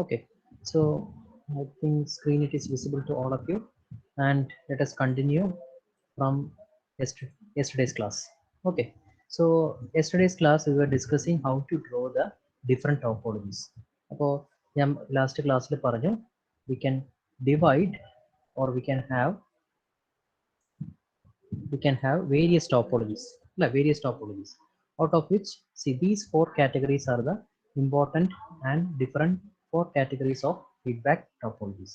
Okay, so I think screen it is visible to all of you, and let us continue from yesterday's class. Okay, so yesterday's class we were discussing how to draw the different topologies. അപ്പോൾ ഞാൻ last ക്ലാസ്സിൽ പറഞ്ഞു we can divide or we can have various topologies, out of which, see, these four categories are the important and different four categories of feedback topologies.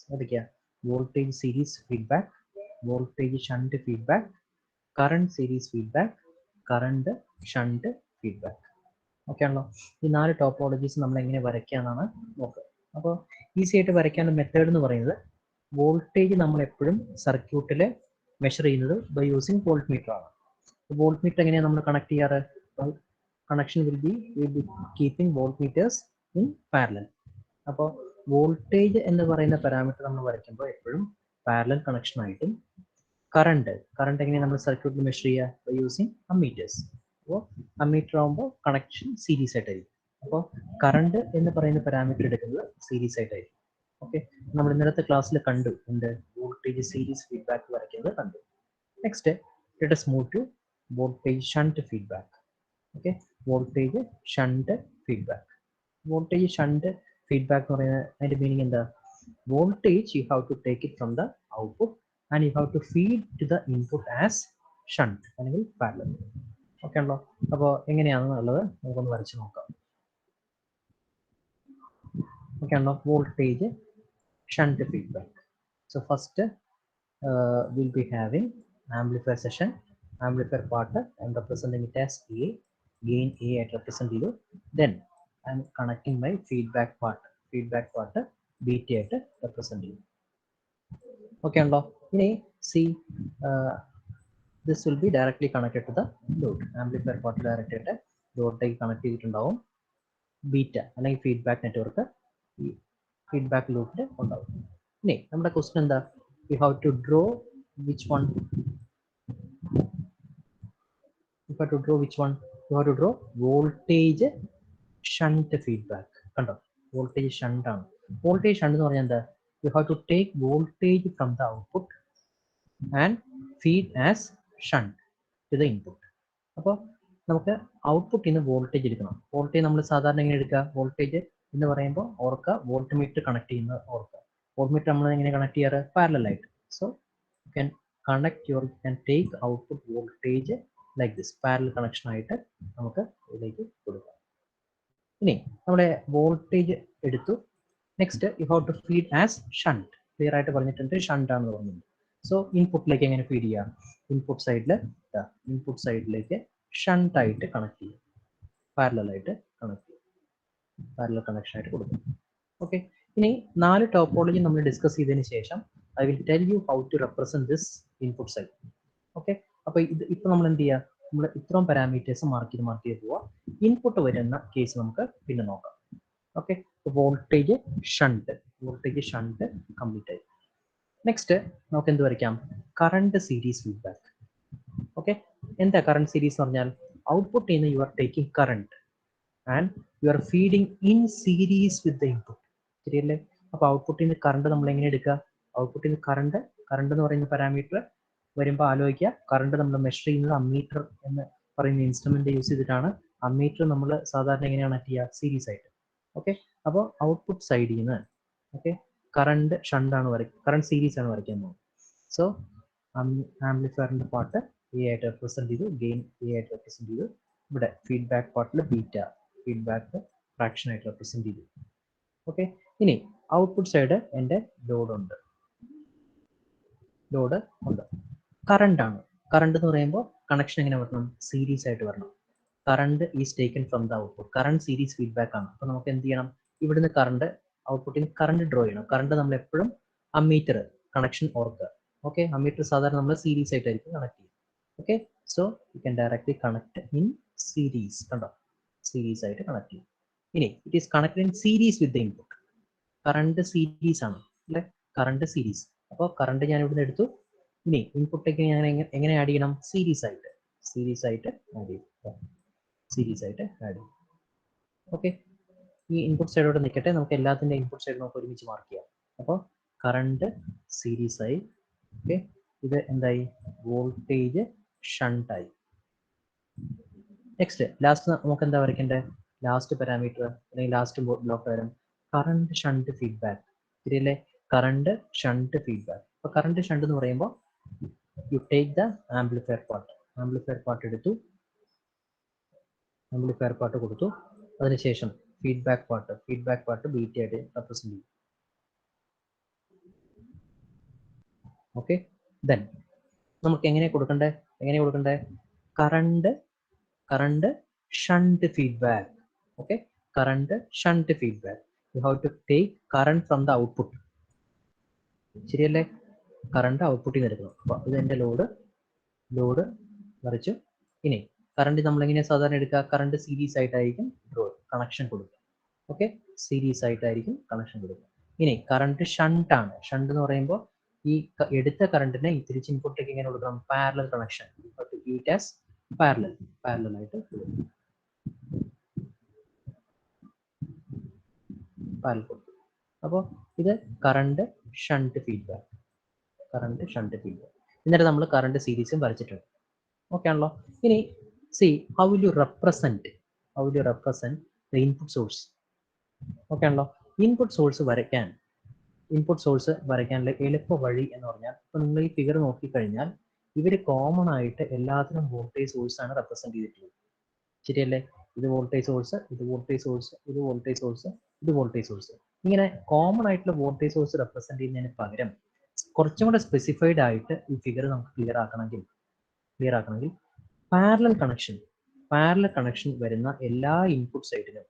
Voltage series feedback, voltage shunt feedback, current series feedback, current shunt feedback. Okay ആണല്ലോ. ഈ 4 topologies നമ്മൾ എങ്ങനെ വരയ്ക്കാന്നാണ് നോക്കുക. അപ്പോൾ easy ആയിട്ട് വരയ്ക്കാനുള്ള method എന്ന് പറയുന്നത്, വോൾട്ടേജ് നമ്മൾ എപ്പോഴും സർക്യൂട്ടിൽ മെഷർ ചെയ്യുന്നത് ബൈ യൂസിങ് വോൾട്ട് മീറ്റർ ആണ്. വോൾട്ട് മീറ്റർ എങ്ങനെയാണ് നമ്മൾ കണക്ട് ചെയ്യാറ്? Connection will be keeping voltmeters in parallel. അപ്പോൾ വോൾട്ടേജ് എന്ന് പറയുന്ന പാരാമീറ്റർ നമ്മൾ വരയ്ക്കുമ്പോൾ എപ്പോഴും പാരലൽ കണക്ഷൻ ആയിട്ടും, കറണ്ട് എങ്ങനെയാണ് നമ്മൾ സർക്യൂട്ടിൽ മെഷർ ചെയ്യുക? By using ammeters. അപ്പോൾ അമ്മീറ്റർ ആകുമ്പോൾ കണക്ഷൻ സീരീസ് ആയിട്ടായിരിക്കും. അപ്പോൾ കറണ്ട് എന്ന് പറയുന്ന പാരാമീറ്റർ എടുക്കുന്നത് സീരീസ് ആയിട്ടായിരിക്കും. ഓക്കെ, നമ്മൾ ഇന്നലത്തെ ക്ലാസ്സിൽ കണ്ടു എന്ത്? വോൾട്ടേജ് സീരീസ് ഫീഡ്ബാക്ക് വരയ്ക്കുന്നത് കണ്ടു. Next, let us move to voltage shunt feedback. Okay, voltage shunt feedback. Voltage shunt feedback എന്ന് പറയുന്നത് അതിന്റെ മീനിങ് എന്താ? Voltage you have to take it from the output and you have to feed to the input as shunt അല്ലെങ്കിൽ parallel. Okay ആണല്ലോ. അപ്പോൾ എങ്ങനെയാണെന്നുള്ളത് നമുക്കൊന്ന് വരച്ച് നോക്കാം. ഓക്കെ ആണല്ലോ. Voltage shunt feedback. So first we'll be having amplifier section, amplifier part I'm representing it as A, gain A at represent 0. Then I'm connecting my feedback part beta at represent 0. Okay undo. Ini see, this will be directly connected to the load. Amplifier part directly at load take connect ചെയ്തിട്ടുണ്ടാവും. Beta അല്ലെങ്കിൽ feedback network ഈ feedback ലൂപ്പിൽ ഉണ്ടാവും. ഇനി നമ്മുടെ question എന്താ? You have to draw which one? You have to draw which one? You have to draw voltage shunt feedback. കണ്ടോ? Voltage shunt ആണ്. വോൾട്ടേജ് ഷണ്ട് എന്ന് പറഞ്ഞാൽ എന്താ? You have to take voltage from the output and feed as shunt to the input. അപ്പോൾ നമുക്ക് ഔട്ട്പുട്ടിൽ നിന്ന് voltage എടുക്കണം. വോൾട്ടേജ് നമ്മൾ സാധാരണ എങ്ങനെ എടുക്കുക? വോൾട്ടേജ് എന്ന് പറയുമ്പോൾ ഓർക്കുക, വോൾട്ട് മീറ്റർ കണക്ട് ചെയ്യുന്നത് ഓർക്കുക. വോൾട്ട് മീറ്റർ നമ്മൾ എങ്ങനെ കണക്ട് ചെയ്യാറ്? പാരലൽ ആയിട്ട്. So you can connect you can take output voltage like this, parallel connection ആയിട്ട് നമുക്ക് ഇതിലേക്ക് കൊടുക്കാം. ഇനി നമ്മുടെ വോൾട്ടേജ് എടുത്തു. Next you have to feed as shunt. Clear ആയിട്ട് പറഞ്ഞിട്ടുണ്ട്, ഷണ്ട് ആണെന്ന് പറഞ്ഞിട്ടുണ്ട്. സോ ഇൻപുട്ടിലേക്ക് എങ്ങനെ ഫീഡ് ചെയ്യാം? ഇൻപുട്ട് സൈഡിലേക്ക് ഷണ്ട് ആയിട്ട് കണക്ട് ചെയ്യും, പാരലൽ ആയിട്ട് കണക്ട് ചെയ്യും, പാരലൽ കണക്ഷൻ ആയിട്ട് കൊടുക്കും. ഓക്കെ, ഇനി 4 ടോപ്പോളജി നമ്മൾ ഡിസ്കസ് ചെയ്തതിന് ശേഷം I will tell you how to represent this input side. Okay, അപ്പോൾ ഇത് ഇപ്പോൾ നമ്മൾ എന്ത് ചെയ്യുക? നമ്മൾ ഇത്രയും പാരാമീറ്റേഴ്സ് മാർക്ക് ചെയ്ത് പോവാം. ഇൻപുട്ട് വരുന്ന കേസ് നമുക്ക് പിന്നെ നോക്കാം. ഓക്കെ, വോൾട്ടേജ് ഷണ്ട് കംപ്ലീറ്റ് ആയി. നെക്സ്റ്റ് നമുക്ക് എന്ത് വരയ്ക്കാം? Current series feedback. ഓക്കെ, എന്താ കറണ്ട് സീരീസ് എന്ന് പറഞ്ഞാൽ? ഔട്ട്പുട്ടിൽ നിന്ന് you are taking current and you are feeding in series with the input. ശരിയല്ലേ? അപ്പോൾ ഔട്ട്പുട്ടിൽ നിന്ന് കറണ്ട് നമ്മൾ എങ്ങനെ എടുക്കുക? ഔട്ട്പുട്ടിൽ നിന്ന് കറണ്ട് എന്ന് പറയുന്ന പാരാമീറ്റർ വരുമ്പോൾ ആലോചിക്കുക, കറണ്ട് നമ്മൾ മെഷർ ചെയ്യുന്നത് അമ്മീറ്റർ എന്ന് പറയുന്ന ഇൻസ്ട്രുമെന്റ് യൂസ് ചെയ്തിട്ടാണ്. അമ്മീറ്റർ നമ്മൾ സാധാരണ എങ്ങനെയാണ് കണക്ട് ചെയ്യുക? സീരീസ് ആയിട്ട്. ഓക്കെ, അപ്പോൾ ഔട്ട്പുട്ട് സൈഡിൽ നിന്ന് ഓക്കെ കറണ്ട് കറണ്ട് സീരീസ് ആണ് വരയ്ക്കാൻ പോകുന്നത്. സോ ആംപ്ലിഫയറിന്റെ പാർട്ട് എ ആയിട്ട് റെപ്രസെന്റ് ചെയ്തു, ഗെയിൻ എ ആയിട്ട് റെപ്രസെന്റ് ചെയ്തു. ഇവിടെ ഫീഡ്ബാക്ക് പാർട്ടിൽ ബീറ്റ ഫീഡ്ബാക്ക് ഫ്രാക്ഷൻ ആയിട്ട് റെപ്രസെന്റ് ചെയ്തു. ഓക്കെ, ഇനി ഔട്ട്പുട്ട് സൈഡ് എൻ്റെ ലോഡ് ഉണ്ട്. കറണ്ട് ആണ്. കറണ്ട് എന്ന് പറയുമ്പോൾ കണക്ഷൻ എങ്ങനെ വരണം? സീരീസ് ആയിട്ട് വരണം. Current is taken from the output. Current series feedback ആണ്. അപ്പോൾ നമുക്ക് എന്ത് ചെയ്യണം? ഇവിടുന്ന് കറണ്ട് ഔട്ട്പുട്ടിൽ കറണ്ട് ഡ്രോ ചെയ്യണം. കറണ്ട് നമ്മൾ എപ്പോഴും അമ്മീറ്റർ കണക്ഷൻ ഓർക്കുക. ഓക്കെ, അമ്മീറ്റർ സാധാരണ നമ്മൾ സീരീസ് ആയിട്ടായിരിക്കും കണക്ട് ചെയ്യുക. Okay, so you can directly connect in series. കണ്ടോ? സീരീസ് ആയിട്ട് കണക്ട് ചെയ്യും. ഇനി it is connect in series with the input. Current series ആണ് അല്ലെ? Current series. അപ്പോൾ കറണ്ട് ഞാൻ ഇവിടുന്ന് എടുത്തു. ഇനി ഇൻപുട്ടേക്ക് ഞാൻ എങ്ങനെ ആഡ് ചെയ്യണം? സീരീസ് ആയിട്ട് ആഡ് ചെയ്യും. ഓക്കെ, ഈ ഇൻപുട്ട് സൈഡോട് നിൽക്കട്ടെ, നമുക്ക് എല്ലാത്തിൻ്റെ ഇൻപുട്ട് സൈഡ് നമുക്ക് ഒരുമിച്ച് മാർക്ക് ചെയ്യാം. അപ്പോൾ കറണ്ട് സീരീസ് ആയി. ഓക്കെ, ഇത് എന്തായി? വോൾട്ടേജ് ഷണ്ടായി. നെക്സ്റ്റ് ലാസ്റ്റ് നമുക്ക് എന്താ വരയ്ക്കേണ്ടത്? ലാസ്റ്റ് പാരാമീറ്റർ അല്ലെങ്കിൽ ലാസ്റ്റ് ബ്ലോക്ക് വരും കറണ്ട് ഷണ്ട് ഫീഡ്ബാക്ക്. ശരിയല്ലേ? Current shunt feedback. അപ്പോൾ കറണ്ട് ഷണ്ട് എന്ന് പറയുമ്പോൾ you take the amplifier part. Amplifier part എടുത്തു, ആംപ്ലിഫയർ പാർട്ട് കൊടുത്തു, അതിനുശേഷം ഫീഡ്ബാക്ക് പാർട്ട് ബീറ്റ ആയിട്ട് റെപ്രസെന്റ് ചെയ്യും. ഓക്കെ, ദെൻ നമുക്ക് എങ്ങനെ കൊടുക്കണ്ടേ? Current shunt feedback. Okay, current shunt feedback. You have to take current from the output. ശരിയല്ലേ? കറണ്ട് ഔട്ട്പുട്ടിൽ നിന്ന് എടുക്കണം. അപ്പോൾ ഇത് എൻ്റെ ലോഡ് വരച്ചു. ഇനി കറണ്ട് നമ്മൾ എങ്ങനെ സാധാരണ എടുക്കുക? കറണ്ട് സീരീസ് ആയിട്ടായിരിക്കും കണക്ഷൻ കൊടുക്കുക. ഓക്കെ, സീരീസ് ആയിട്ടായിരിക്കും കണക്ഷൻ കൊടുക്കുക. ഇനി കറണ്ട് ഷണ്ട് ആണ്. ഷണ്ട് എന്ന് പറയുമ്പോൾ ഈ എടുത്ത കറണ്ടിനെ തിരിച്ച് ഇൻപുട്ടിലേക്ക് എങ്ങനെ കൊടുക്കണം? Parallel connection. പാരലൽ ആയിട്ട് കൊടുക്കും. അപ്പോൾ ഇത് കറണ്ട് ഷണ്ട് ഫീഡ്ബാക്ക്. എന്നിട്ട് നമ്മൾ കറണ്ട് സീരീസും വരച്ചിട്ടുണ്ട്. ഓക്കെ ആണല്ലോ? ഇനി how will you represent the input source? Okay ആണല്ലോ? ഇൻപുട്ട് സോഴ്സ് വരയ്ക്കാനുള്ള എളുപ്പ വഴി എന്ന് പറഞ്ഞാൽ, ഇപ്പൊ നിങ്ങൾ ഈ ഫിഗർ നോക്കിക്കഴിഞ്ഞാൽ ഇവർ കോമൺ ആയിട്ട് എല്ലാത്തിനും വോൾട്ടേജ് സോഴ്സ് ആണ് റെപ്രസെന്റ് ചെയ്തിട്ടുള്ളത്. ശരിയല്ലേ? ഇത് വോൾട്ടേജ് സോഴ്സ്, ഇത് വോൾട്ടേജ് സോഴ്സ്, ഇത് വോൾട്ടേജ് സോഴ്സ്, ഇത് വോൾട്ടേജ് സോഴ്സ്. ഇങ്ങനെ കോമൺ ആയിട്ടുള്ള വോൾട്ടേജ് സോഴ്സ് റെപ്രസെന്റ് ചെയ്യുന്നതിന് പകരം കുറച്ചും കൂടെ സ്പെസിഫൈഡ് ആയിട്ട് ഈ ഫിഗർ നമുക്ക് ക്ലിയർ ആക്കണമെങ്കിൽ പാരലൽ കണക്ഷൻ വരുന്ന എല്ലാ ഇൻപുട്ട് സൈഡിനും,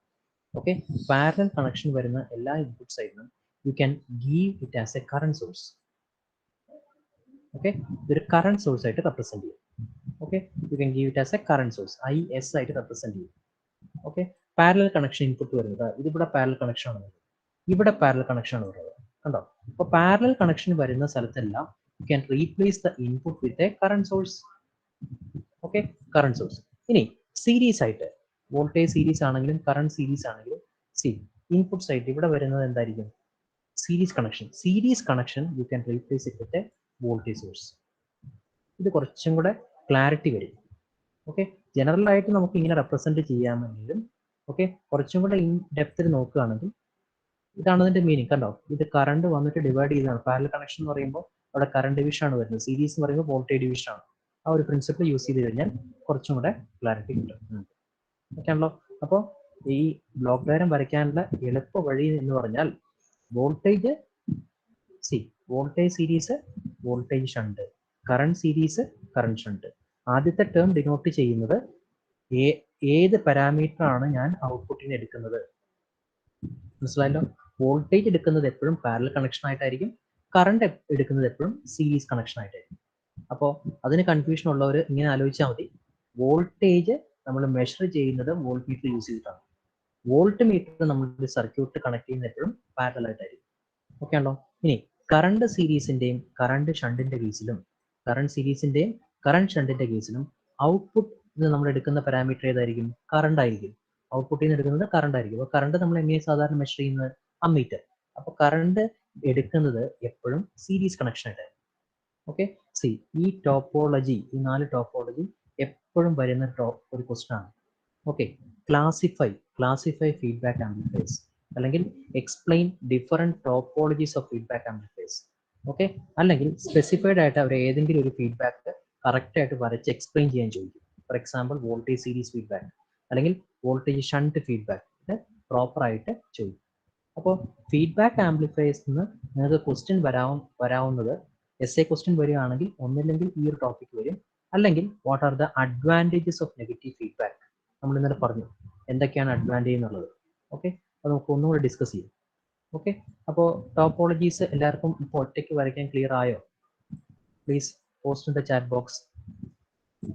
ഓക്കെ, പാരലൽ കണക്ഷൻ വരുന്ന എല്ലാ ഇൻപുട്ട് സൈഡിനും you can give it as a current source. Okay, ഇതൊരു കറണ്ട് സോഴ്സ് ആയിട്ട് റെപ്രസെന്റ് ചെയ്യും. Okay, you can give it as a current source, IS ആയിട്ട് റെപ്രസെന്റ് ചെയ്യും. ഓക്കെ, പാരലൽ കണക്ഷൻ ഇൻപുട്ട് വരുന്നത് ഇതിവിടെ പാരലൽ കണക്ഷൻ ആണ് വരുന്നത്, ഇവിടെ പാരലൽ കണക്ഷൻ ആണ് വരുന്നത്. കണ്ടോ? അപ്പോൾ പാരലൽ കണക്ഷൻ വരുന്ന സ്ഥലത്തെല്ലാം you can replace the input with a current source. Okay, current source. ഇനി സീരീസ് ആയിട്ട് വോൾട്ടേജ് സീരീസ് ആണെങ്കിലും കറണ്ട് സീരീസ് ആണെങ്കിലും ഇൻപുട്ട് സൈഡ് ഇവിടെ വരുന്നത് എന്തായിരിക്കും? Series connection you can replace it with a voltage source. ഇത് കുറച്ചും കൂടെ ക്ലാരിറ്റി വരും. ഓക്കെ, ജനറൽ ആയിട്ട് നമുക്ക് ഇങ്ങനെ റെപ്രസെന്റ് ചെയ്യാമെങ്കിലും ഓക്കെ, കുറച്ചും കൂടെ ഇൻ ഡെപ്തിൽ നോക്കുകയാണെങ്കിൽ ഇതാണ് അതിന്റെ മീനിങ്. കണ്ടോ? ഇത് കറണ്ട് വന്നിട്ട് ഡിവൈഡ് ചെയ്താണ്. പാരലൽ കണക്ഷൻ എന്ന് പറയുമ്പോൾ അവിടെ കറണ്ട് ഡിവിഷൻ ആണ് വരുന്നത്, സീരീസ് എന്ന് പറയുമ്പോൾ വോൾട്ടേജ് ഡിവിഷൻ ആണ്. ആ ഒരു പ്രിൻസിപ്പിൾ യൂസ് ചെയ്ത് കഴിഞ്ഞാൽ കുറച്ചും കൂടെ ക്ലാരിറ്റി കിട്ടും. ഓക്കെ ആണല്ലോ? അപ്പോൾ ഈ ബ്ലോക്ക് ഡയഗ്രം വരയ്ക്കാനുള്ള എളുപ്പ വഴി എന്ന് പറഞ്ഞാൽ voltage series, voltage shunt, current series, current shunt. ആദ്യത്തെ ടേം ഡിനോട്ട് ചെയ്യുന്നത് ഏത് പാരാമീറ്റർ ആണ് ഞാൻ ഔട്ട്പുട്ടിന് എടുക്കുന്നത്. മനസ്സിലായല്ലോ? വോൾട്ടേജ് എടുക്കുന്നത് എപ്പോഴും പാരലൽ കണക്ഷൻ ആയിട്ടായിരിക്കും, കറണ്ട് എടുക്കുന്നത് എപ്പോഴും സീരീസ് കണക്ഷൻ ആയിട്ടായിരിക്കും. അപ്പോൾ അതിന് കൺഫ്യൂഷൻ ഉള്ളവർ ഇങ്ങനെ ആലോചിച്ചാൽ മതി. വോൾട്ടേജ് നമ്മൾ മെഷർ ചെയ്യുന്നത് വോൾട്ട് മീറ്റർ യൂസ് ചെയ്തിട്ടാണ്. വോൾട്ട് മീറ്റർ നമ്മൾ സർക്യൂട്ട് കണക്ട് ചെയ്യുന്ന എപ്പോഴും പാരലൽ ആയിട്ടായിരിക്കും. ഓക്കെ ആണല്ലോ? ഇനി കറണ്ട് സീരീസിന്റെയും കറണ്ട് ഷണ്ടിന്റെ കേസിലും ഔട്ട്പുട്ട് നമ്മൾ എടുക്കുന്ന പാരാമീറ്റർ ഏതായിരിക്കും? കറണ്ട് ആയിരിക്കും. ഔട്ട്പുട്ടിൽ നിന്ന് എടുക്കുന്നത് കറണ്ട് ആയിരിക്കും. അപ്പോൾ കറണ്ട് നമ്മൾ എങ്ങനെ സാധാരണ മെഷർ ചെയ്യുന്നത്? അമ്മീറ്റർ. അപ്പോൾ കറണ്ട് എടുക്കുന്നത് എപ്പോഴും സീരീസ് കണക്ഷൻ ആയിട്ടായിരിക്കും. ഓക്കെ, ഈ ടോപ്പോളജി, ഈ 4 ടോപ്പോളജി എപ്പോഴും വരുന്ന ഒരു ക്വസ്റ്റൻ ആണ്. ഓക്കെ, ക്ലാസിഫൈ ഫീഡ്ബാക്ക് ആംപ്ലിഫയേഴ്സ്, അല്ലെങ്കിൽ explain different topologies of feedback amplifiers. Okay, അല്ലെങ്കിൽ സ്പെസിഫൈഡ് ആയിട്ട് അവർ ഏതെങ്കിലും ഒരു ഫീഡ്ബാക്ക് കറക്റ്റ് ആയിട്ട് വരച്ച് എക്സ്പ്ലെയിൻ ചെയ്യാൻ ചോദിക്കും. For example voltage series feedback അല്ലെങ്കിൽ വോൾട്ടേജ് ഷണ്ട് ഫീഡ്ബാക്ക്, ഇത് പ്രോപ്പർ ആയിട്ട് ചോദിക്കും. അപ്പോൾ ഫീഡ്ബാക്ക് ആംപ്ലിഫയേഴ്സ് നിന്ന് നിങ്ങൾക്ക് ക്വസ്റ്റ്യൻ വരാവുന്നത് എസ്എ ക്വസ്റ്റ്യൻ വരികയാണെങ്കിൽ ഒന്നില്ലെങ്കിൽ ഈ ഒരു ടോപ്പിക് വരും, അല്ലെങ്കിൽ what are the advantages of negative feedback. നമ്മൾ ഇന്നലെ പറഞ്ഞു എന്തൊക്കെയാണ് അഡ്വാൻറ്റേജ് എന്നുള്ളത്. ഓക്കെ, അത് നമുക്ക് ഒന്നുകൂടെ ഡിസ്കസ് ചെയ്യും. ഓക്കെ, അപ്പോൾ ടോപ്പോളജീസ് എല്ലാവർക്കും ഇപ്പോൾ ഒറ്റയ്ക്ക് വരയ്ക്കാൻ ക്ലിയർ ആയോ? Please post in the chat box.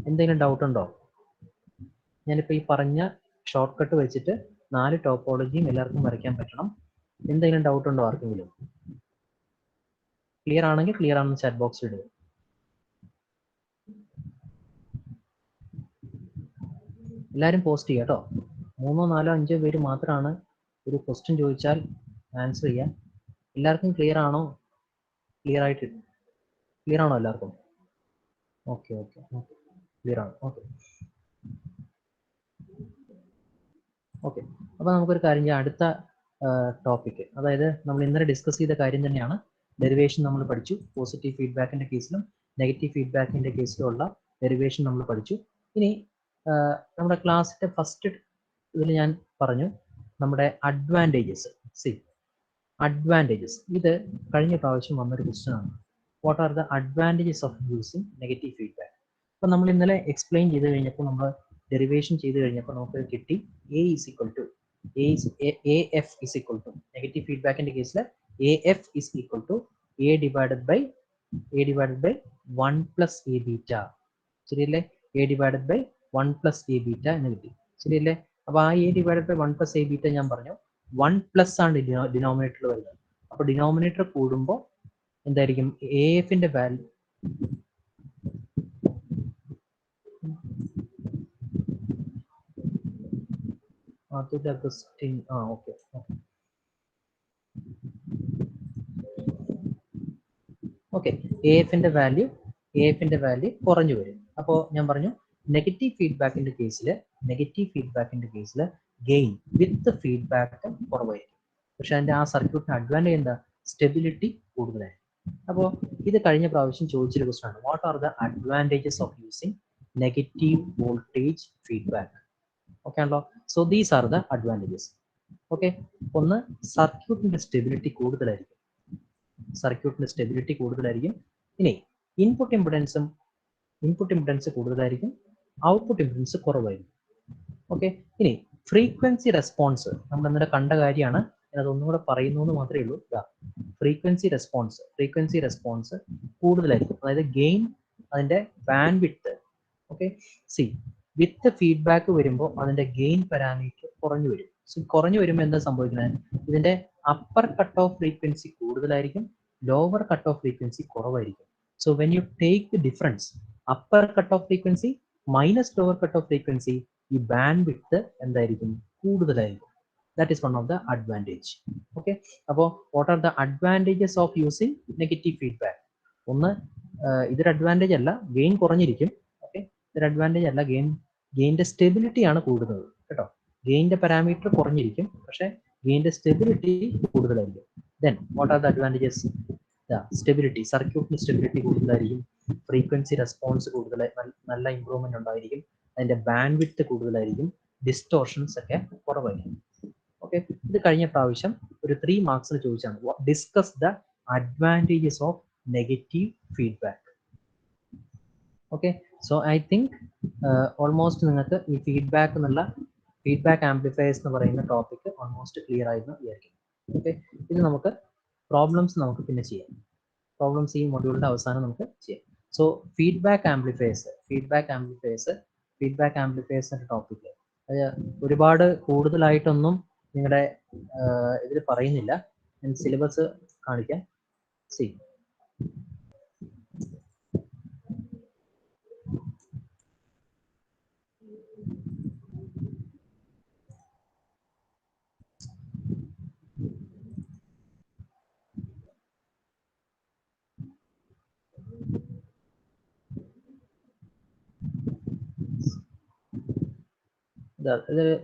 എന്തെങ്കിലും ഡൗട്ട് ഉണ്ടോ? ഞാനിപ്പോൾ ഈ പറഞ്ഞ ഷോർട്ട് കട്ട് വെച്ചിട്ട് 4 ടോപ്പോളജിയും എല്ലാവർക്കും വരയ്ക്കാൻ പറ്റണം. എന്തെങ്കിലും ഡൗട്ട് ഉണ്ടോ ആർക്കെങ്കിലും? ക്ലിയർ ആണെങ്കിൽ ക്ലിയർ ആണെന്ന് ചാറ്റ് ബോക്സിൽ ഇടുക. എല്ലാവരും പോസ്റ്റ് ചെയ്യുക കേട്ടോ. 3, 4, 5 പേര് മാത്രമാണ് ഒരു ക്വസ്റ്റ്യൻ ചോദിച്ചാൽ ആൻസർ ചെയ്യാൻ. എല്ലാവർക്കും ക്ലിയർ ആണോ? ക്ലിയർ ആയിട്ട് ക്ലിയർ ആണോ എല്ലാവർക്കും? ഓക്കെ ഓക്കെ ഓക്കെ, ക്ലിയർ ആണ്. ഓക്കെ ഓക്കെ, അപ്പോൾ നമുക്കൊരു കാര്യം ചെയ്യാം. അടുത്ത ടോപ്പിക്, അതായത് നമ്മൾ ഇന്നലെ ഡിസ്കസ് ചെയ്ത കാര്യം തന്നെയാണ്. ഡെറിവേഷൻ നമ്മൾ പഠിച്ചു. പോസിറ്റീവ് ഫീഡ്ബാക്കിന്റെ കേസിലും നെഗറ്റീവ് ഫീഡ്ബാക്കിന്റെ കേസിലും ഉള്ള ഡെറിവേഷൻ നമ്മൾ പഠിച്ചു. ഇനി നമ്മുടെ ക്ലാസ്സിന്റെ ഫസ്റ്റ് ഇതിൽ ഞാൻ പറഞ്ഞു നമ്മുടെ അഡ്വാൻറ്റേജസ്. അഡ്വാൻറ്റേജസ്, ഇത് കഴിഞ്ഞ പ്രാവശ്യം വന്നൊരു ക്വസ്റ്റ്യൻ ആണ്. What are the advantages of using negative feedback? അപ്പം നമ്മൾ ഇന്നലെ എക്സ്പ്ലെയിൻ ചെയ്ത് കഴിഞ്ഞപ്പോൾ, നമ്മൾ ഡെറിവേഷൻ ചെയ്ത് കഴിഞ്ഞപ്പോൾ നമുക്ക് കിട്ടി A is equal to A F is equal to, negative ഫീഡ്ബാക്കിന്റെ കേസിൽ A F is equal to A divided by 1 plus A beta. ശരിയല്ലേ? A divided by 1 plus A beta എന്ന് കിട്ടി. ശരിയല്ലേ? അപ്പൊ ആ A divided by 1 plus A beta ഞാൻ പറഞ്ഞു 1 പ്ലസ് ആണ് ഡിനോമിനേറ്ററിൽ വരുന്നത്. അപ്പൊ ഡിനോമിനേറ്റർ കൂടുമ്പോൾ എന്തായിരിക്കും? എ എഫിന്റെ വാല്യൂ ഓക്കെ, എ എഫിന്റെ വാല്യൂ കുറഞ്ഞു വരും. അപ്പോൾ ഞാൻ പറഞ്ഞു നെഗറ്റീവ് ഫീഡ്ബാക്കിന്റെ കേസിൽ ഗെയിൻ വിത്ത് ഫീഡ്ബാക്ക് കുറവായിരിക്കും. പക്ഷെ അതിന്റെ ആ സർക്യൂട്ടിന് അഡ്വാൻറ്റേജ് എന്താ? സ്റ്റെബിലിറ്റി കൂടുതലായിരിക്കും. അപ്പോൾ ഇത് കഴിഞ്ഞ പ്രാവശ്യം ചോദിച്ചൊരു ക്വസ്റ്റൻ ആണ്. What are the advantages of using negative voltage feedback? Okay ആണല്ലോ. So these are the advantages. Okay, ഒന്ന്, സർക്യൂട്ടിന്റെ സ്റ്റെബിലിറ്റി കൂടുതലായിരിക്കും. ഇനി ഇൻപുട്ട് ഇംപെഡൻസ് കൂടുതലായിരിക്കും, ഔട്ട്പുട്ട് ഇംപെഡൻസ് കുറവായിരിക്കും. ഓക്കെ, ഇനി ഫ്രീക്വൻസി റെസ്പോൺസ് നമ്മൾ ഇന്നലെ കണ്ട കാര്യമാണ്. അതൊന്നും കൂടെ പറയുന്നു എന്ന് മാത്രമേ ഉള്ളൂ. ഫ്രീക്വൻസി റെസ്പോൺസ് കൂടുതലായിരിക്കും. അതായത് ഗെയിൻ, അതിന്റെ ബാൻഡ് വിഡ്ത്ത്. ഓക്കെ, വിത്ത് ഫീഡ്ബാക്ക് വരുമ്പോൾ അതിന്റെ ഗെയിൻ പാരാമീറ്റർ കുറഞ്ഞു വരും. കുറഞ്ഞു വരുമ്പോൾ എന്താ സംഭവിക്കുന്നത്? ഇതിന്റെ അപ്പർ കട്ട് ഓഫ് ഫ്രീക്വൻസി കൂടുതലായിരിക്കും, ലോവർ കട്ട് ഓഫ് ഫ്രീക്വൻസി കുറവായിരിക്കും. So when you take the difference, upper cut off frequency minus lower cut off frequency, ഈ ബാൻഡ് വിഡ്ത്ത് എന്തായിരിക്കും? കൂടുതലായിരിക്കും. That is one of the advantage. Okay, അപ്പോൾ what are the advantages of using negative feedback? ഒന്ന്, ഇതൊരു advantage അല്ല, gain കുറഞ്ഞിരിക്കും. Okay, ഇതൊരു advantage അല്ല, ഗെയിൻ്റെ സ്റ്റെബിലിറ്റി ആണ് കൂടുന്നത് കേട്ടോ. ഗെയിൻ്റെ പാരാമീറ്റർ കുറഞ്ഞിരിക്കും, പക്ഷേ ഗെയിൻ്റെ സ്റ്റെബിലിറ്റി കൂടുതലായിരിക്കും. Then what are the advantages? Stability, സർക്യൂട്ടിന് സ്റ്റെബിലിറ്റി കൂടുതലായിരിക്കും, ഫ്രീക്വൻസി റെസ്പോൺസ് കൂടുതലായി നല്ല ഇമ്പ്രൂവ്മെന്റ് ഉണ്ടായിരിക്കും, അതിന്റെ ബാൻഡ് വിഡ്ത്ത് കൂടുതലായിരിക്കും, ഡിസ്റ്റോർഷൻസ് ഒക്കെ കുറവായിരിക്കും. ഓക്കെ, ഇത് കഴിഞ്ഞ പ്രാവശ്യം ഒരു 3 മാർക്സിൽ ചോദിച്ചാണ്. Discuss the advantages of negative feedback. Okay, so I think almost നിങ്ങൾക്ക് ഈ ഫീഡ്ബാക്ക് ആംപ്ലിഫയേഴ്സ് എന്ന് പറയുന്ന ടോപ്പിക് ഓൾമോസ്റ്റ് ക്ലിയർ ആയിരുന്നു വിചാരിക്കും. ഓക്കെ, ഇത് നമുക്ക് പ്രോബ്ലംസ് നമുക്ക് പിന്നെ ചെയ്യാം. പ്രോബ്ലംസ് ഈ മൊഡ്യൂളിന്റെ അവസാനം നമുക്ക് ചെയ്യാം. സോ ഫീഡ്ബാക്ക് ആംപ്ലിഫയേഴ്സ് എന്ന ടോപ്പിക് ഒരുപാട് കൂടുതലായിട്ടൊന്നും നിങ്ങളുടെ ഇതിൽ പറയുന്നില്ല. ഞാൻ സിലബസ് കാണിക്കാം.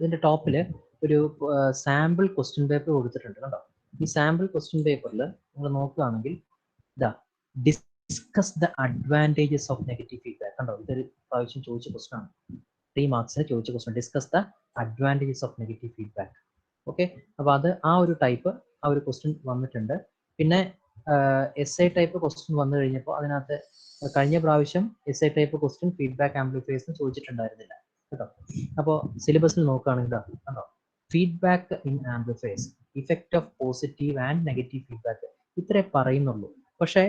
ഇതിന്റെ ടോപ്പിൽ ഒരു സാമ്പിൾ ക്വസ്റ്റ്യൻ പേപ്പർ കൊടുത്തിട്ടുണ്ട് കേട്ടോ. ഈ സാമ്പിൾ ക്വസ്റ്റ്യൻ പേപ്പറിൽ നിങ്ങൾ നോക്കുകയാണെങ്കിൽ discuss the advantages of negative feedback കണ്ടോ. ഇതൊരു പ്രാവശ്യം ചോദിച്ച ക്വസ്റ്റ്യൻ ആണ്, 3 മാർക്സിന് ചോദിച്ച question. Discuss the advantages of negative feedback. Okay, അപ്പോൾ അത് ആ ഒരു ക്വസ്റ്റ്യൻ വന്നിട്ടുണ്ട്. പിന്നെ എസ്ഐ ടൈപ്പ് ക്വസ്റ്റ്യൻ വന്നു കഴിഞ്ഞപ്പോൾ അതിനകത്ത് കഴിഞ്ഞ പ്രാവശ്യം essay type question feedback amplifiers ചോദിച്ചിട്ടുണ്ടായിരുന്നില്ല കേട്ടോ. അപ്പോൾ സിലബസിൽ നോക്കുകയാണെങ്കിൽ കണ്ടോ, feedback in amplifiers, effect of positive and negative feedback, ഇത്രേ പറയുന്നുള്ളൂ. പക്ഷേ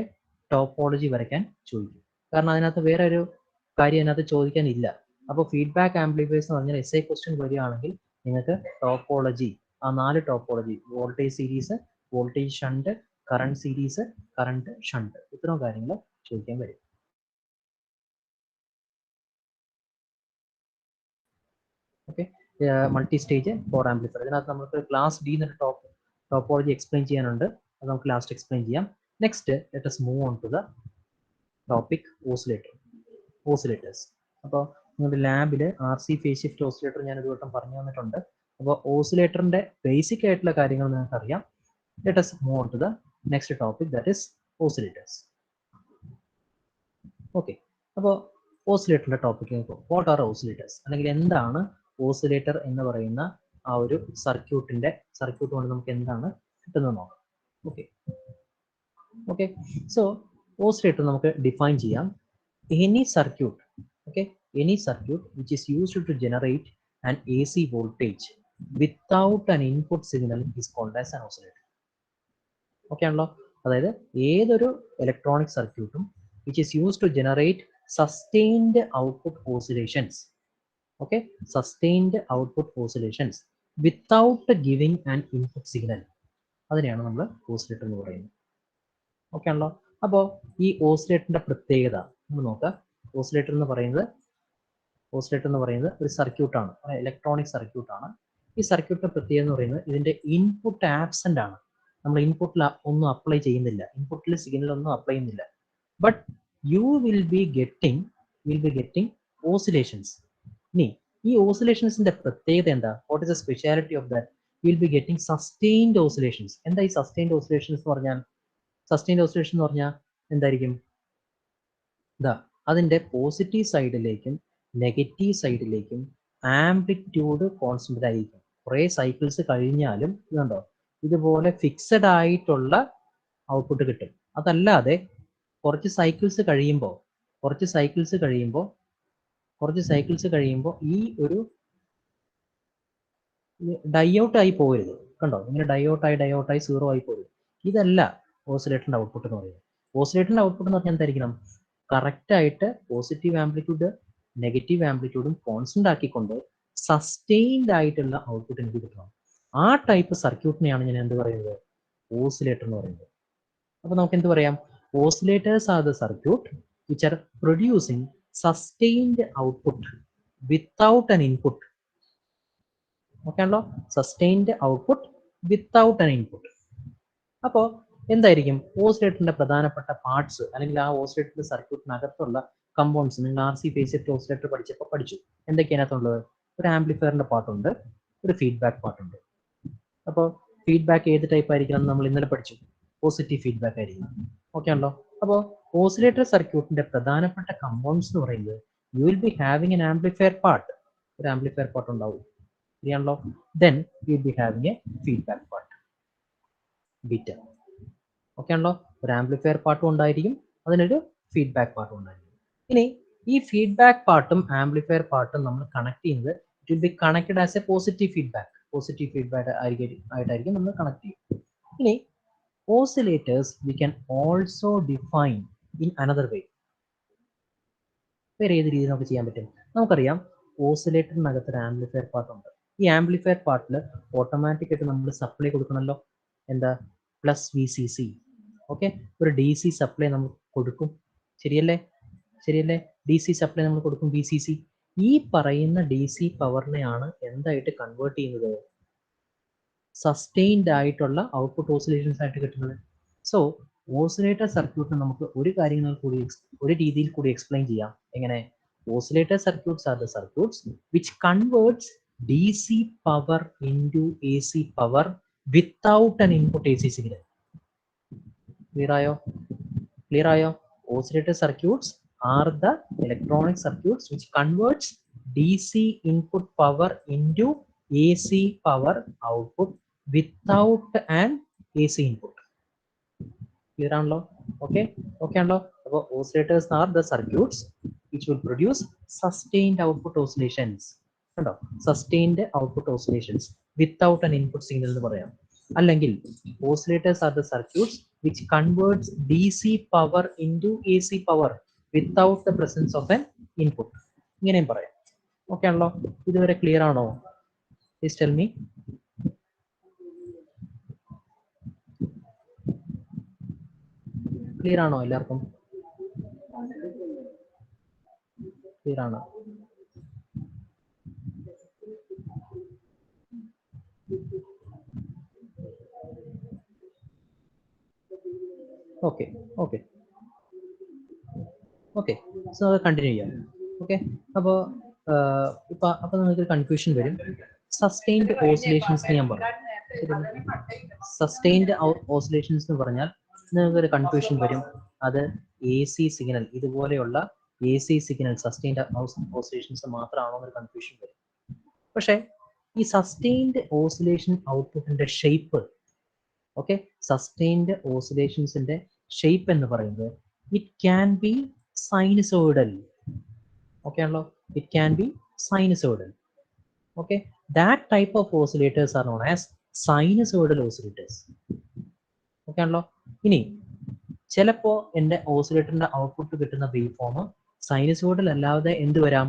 ടോപ്പോളജി വരയ്ക്കാൻ ചോദിക്കും. കാരണം അതിനകത്ത് വേറെ ഒരു കാര്യം അതിനകത്ത് ചോദിക്കാനില്ല. അപ്പോൾ ഫീഡ്ബാക്ക് ആംപ്ലിഫയേഴ്സ് എന്ന് പറഞ്ഞാൽ എസ്ഐ ക്വസ്റ്റ്യൻ വരികയാണെങ്കിൽ നിങ്ങൾക്ക് ടോപ്പോളജി, ആ 4 topology, voltage series, voltage shunt, current series, current shunt, ഇത്രയും കാര്യങ്ങൾ ചോദിക്കാൻ വരും. Okay, multi stage for amplifier. ഇതിനകത്ത് നമുക്ക് ക്ലാസ് ഡി എന്നൊരു ടോപ്പോളജി എക്സ്പ്ലെയിൻ ചെയ്യാനുണ്ട്. അത് നമുക്ക് ലാസ്റ്റ് എക്സ്പ്ലെയിൻ ചെയ്യാം. Next let us move on to the topic oscillators. അപ്പോൾ നിങ്ങളുടെ ലാബിൽ RC ഫേസ് ഷിഫ്റ്റ് ഓസിലേറ്റർ ഞാൻ ഒരു വട്ടം പറഞ്ഞു തന്നിട്ടുണ്ട്. അപ്പോൾ ഓസിലേറ്ററിന്റെ ബേസിക് ആയിട്ടുള്ള കാര്യങ്ങൾ നിങ്ങൾക്ക് അറിയാം. Let us move on to the next topic, that is oscillators. Okay, അപ്പോൾ ഓസിലേറ്ററിന്റെ ടോപ്പിക് വാട്ട് ആർ ഓസിലേറ്റേഴ്സ്, അല്ലെങ്കിൽ എന്താണ് ഓസിലേറ്റർ എന്ന് പറയുന്ന ആ ഒരു സർക്യൂട്ട് കൊണ്ട് നമുക്ക് എന്താണ് കിട്ടുന്നത് നോക്കാം. ഓക്കെ, സോ ഓസിലേറ്റർ നമുക്ക് ഡിഫൈൻ ചെയ്യാം. Any circuit which is used to generate an AC voltage without an input signal is called as an oscillator. Okay ആണല്ലോ? അതായത് ഏതൊരു ഇലക്ട്രോണിക് സർക്യൂട്ടും which is used to generate sustained output oscillations, okay, sustained output oscillations without giving an input signal, അതിനെയാണ് നമ്മൾ oscillator എന്ന് പറയുന്നത്. Okay ആണല്ലോ? അപ്പോൾ ഈ ഓസിലേറ്ററിന്റെ പ്രത്യേകത നമ്മൾ നോക്കാം. ഓസിലേറ്റർ എന്ന് പറയുന്നത് ഒരു സർക്യൂട്ടാണ്, ഇലക്ട്രോണിക് സർക്യൂട്ടാണ്. ഈ സർക്യൂട്ടിന്റെ പ്രത്യേകത എന്ന് പറയുന്നത് ഇതിന്റെ ഇൻപുട്ട് ആബ്സെന്റ് ആണ്. നമ്മൾ ഇൻപുട്ടിൽ ഒന്നും അപ്ലൈ ചെയ്യുന്നില്ല, ഇൻപുട്ടിൽ സിഗ്നൽ ഒന്നും അപ്ലൈ ചെയ്യുന്നില്ല. But you will be getting oscillations. ഇനി ഈ ഓസിലേഷൻസിന്റെ പ്രത്യേകത എന്താ? What is the speciality of that? You will be getting sustained oscillations. എന്താ ഈ സസ്റ്റെയിൻഡ് ഓസിലേഷൻസ് എന്ന് പറഞ്ഞാൽ? സസ്റ്റെയിൻഡ് ഓസിലേഷൻ എന്ന് പറഞ്ഞാൽ എന്തായിരിക്കും? അതിന്റെ പോസിറ്റീവ് സൈഡിലേക്കും നെഗറ്റീവ് സൈഡിലേക്കും ആംപ്ലിറ്റ്യൂഡ് കോൺസ്റ്റന്റ് ആയിരിക്കും. കുറേ സൈക്കിൾസ് കഴിഞ്ഞാലും ഇതുണ്ടോ, ഇതുപോലെ ഫിക്സഡ് ആയിട്ടുള്ള ഔട്ട്പുട്ട് കിട്ടും. അതല്ലാതെ കുറച്ച് സൈക്കിൾസ് കഴിയുമ്പോൾ ഈ ഒരു ഡൈഔട്ട് ആയി പോകരുത്. കണ്ടോ, ഇങ്ങനെ ഡൈഔട്ടായി 0 ആയി പോകരുത്. ഇതല്ല ഓസിലേറ്ററിന്റെ ഔട്ട്പുട്ട് എന്ന് പറയുന്നത്. ഓസിലേറ്ററിന്റെ ഔട്ട്പുട്ട് എന്ന് പറഞ്ഞാൽ എന്തായിരിക്കണം? കറക്റ്റ് ആയിട്ട് പോസിറ്റീവ് ആംപ്ലിറ്റ്യൂഡ് നെഗറ്റീവ് ആംപ്ലിറ്റ്യൂഡും കോൺസ്റ്റന്റ് ആക്കിക്കൊണ്ട് സസ്റ്റെയിൻഡ് ആയിട്ടുള്ള ഔട്ട്പുട്ട് എനിക്ക് കിട്ടണം. ആ ടൈപ്പ് സർക്യൂട്ടിനെയാണ് ഞാൻ എന്ത് പറയുന്നത്? ഓസിലേറ്റർ എന്ന് പറയുന്നത്. അപ്പൊ നമുക്ക് എന്ത് പറയാം? Oscillators are the circuit which are producing sustained output without an input. Okay ആണല്ലോ? Sustained output without an input. അപ്പോൾ എന്തായിരിക്കും ഓസിലേറ്ററിന്റെ പ്രധാനപ്പെട്ട പാർട്സ്, അല്ലെങ്കിൽ ആ ഓസിലേറ്ററിന്റെ സർക്യൂട്ടിനകത്തുള്ള കമ്പൗണ്ട്സ്? നിങ്ങൾ RC ഫേസ് ഷിഫ്റ്റ് ഓസിലേറ്റർ പഠിച്ചു. എന്തൊക്കെയാണുള്ളത്? ഒരു ആംപ്ലിഫയറിന്റെ പാർട്ടുണ്ട്, ഒരു ഫീഡ്ബാക്ക് പാർട്ടുണ്ട്. അപ്പോൾ ഫീഡ്ബാക്ക് ഏത് ടൈപ്പ് ആയിരിക്കണം? നമ്മൾ ഇന്നലെ പഠിച്ചു, പോസിറ്റീവ് ഫീഡ്ബാക്ക് ആയിരിക്കും. ഓക്കെ ആണല്ലോ? അപ്പോൾ ഓസിലേറ്റർ സർക്യൂട്ടിന്റെ പ്രധാനപ്പെട്ട കമ്പൗണ്ട്സ് എന്ന് പറയുന്നത് you will be having N amplifier part. ഒരു ആംപ്ലിഫയർ പാർട്ട് ഉണ്ടാവും, ശരിയാണല്ലോ? Then you will be having A feedback part, beta. Okay ആണല്ലോ? ഒരു ആംപ്ലിഫയർ പാർട്ടും ഉണ്ടായിരിക്കും, അതിനൊരു ഫീഡ്ബാക്ക് പാർട്ടും ഉണ്ടായിരിക്കും. ഇനി ഈ ഫീഡ്ബാക്ക് പാർട്ടും ആംപ്ലിഫയർ പാർട്ടും നമ്മൾ കണക്ട് ചെയ്യുന്നത് it will be connected as A positive feedback ആയിട്ടായിരിക്കും നമ്മൾ കണക്ട് ചെയ്യും. ഇനി oscillators we can also define in another വേ. വേറെ ഏത് രീതിയിൽ നമുക്ക് ചെയ്യാൻ പറ്റും? നമുക്കറിയാം ഓസിലേറ്ററിനകത്ത് ഒരു ആംപ്ലിഫയർ പാർട്ട് ഉണ്ട്. ഈ ആംപ്ലിഫയർ പാർട്ടിൽ ഓട്ടോമാറ്റിക് ആയിട്ട് നമ്മൾ സപ്ലൈ കൊടുക്കണമല്ലോ. എന്താ? Plus VCC. ഓക്കെ, ഒരു DC സപ്ലൈ നമ്മൾ കൊടുക്കും, ശരിയല്ലേ? DC സപ്ലൈ നമ്മൾ കൊടുക്കും, VCC. ഈ പറയുന്ന DC പവറിനെയാണ് എന്തായിട്ട് കൺവേർട്ട് ചെയ്യുന്നത്? സസ്റ്റെയിൻഡ് ആയിട്ടുള്ള ഔട്ട്പുട്ട് ഓസിലേഷൻസ് ആയിട്ട് കിട്ടുന്നത്. സോ ഓസിലേറ്റർ സർക്യൂട്ട് നമുക്ക് ഒരു രീതിയിൽ കൂടി എക്സ്പ്ലെയിൻ ചെയ്യാം. എങ്ങനെ? Oscillator circuits are the circuits which converts DC power into AC power without an input AC signal. Clear ആയോ? Oscillator circuits are the electronic circuits which converts DC input power into AC power output without an AC input. Clear ആണല്ലോ? Okay ആണല്ലോ? അപ്പോൾ oscillators are the circuits which will produce sustained output oscillations. കണ്ടോ? Sustained output oscillations without an input signal എന്ന് പറയാം. അല്ലെങ്കിൽ oscillators are the circuits which converts DC power into AC power without the presence of an input. ഇങ്ങനെയും പറയാം. Okay ആണല്ലോ? ഇതുവരെ clear ആണോ? Please tell me. Clear ആണോ എല്ലാവർക്കും? ക്ലിയർ ആണോ? Okay. So continue ചെയ്യാം. Okay. അപ്പോൾ അപ്പോൾ നിങ്ങൾക്ക് കൺഫ്യൂഷൻ വരും. സസ്റ്റെയിൻഡ് ഓസിലേഷൻസ് ഞാൻ പറഞ്ഞു. സസ്റ്റെയിൻഡ് ഓസിലേഷൻസ് എന്ന് പറഞ്ഞാൽ നിങ്ങൾക്കൊരു കൺഫ്യൂഷൻ വരും. അത് എ സി സിഗ്നൽ, ഇതുപോലെയുള്ള A C signal sustained oscillations മാത്രമാണോ എന്നൊരു കൺഫ്യൂഷൻ വരും. പക്ഷേ ഈ സസ്റ്റെയിൻഡ് ഓസിലേഷൻ ഔട്ട്പുട്ടിന്റെ ഷേപ്പ്, ഓക്കെ, സസ്റ്റെയിൻഡ് ഓസിലേഷൻസിന്റെ ഷേപ്പ് എന്ന് പറയുന്നത് it can be sinusoidal. Okay ആണല്ലോ, it can be sinusoidal. Okay, that type of oscillators are known as sinusoidal oscillators. Okay ആണല്ലോ. ഇനി ചിലപ്പോൾ എൻ്റെ ഓസിലേറ്ററിന്റെ ഔട്ട്പുട്ട് കിട്ടുന്ന വേവ് ഫോം സൈനുസോയിഡൽ അല്ലാതെ എന്ത് വരാം,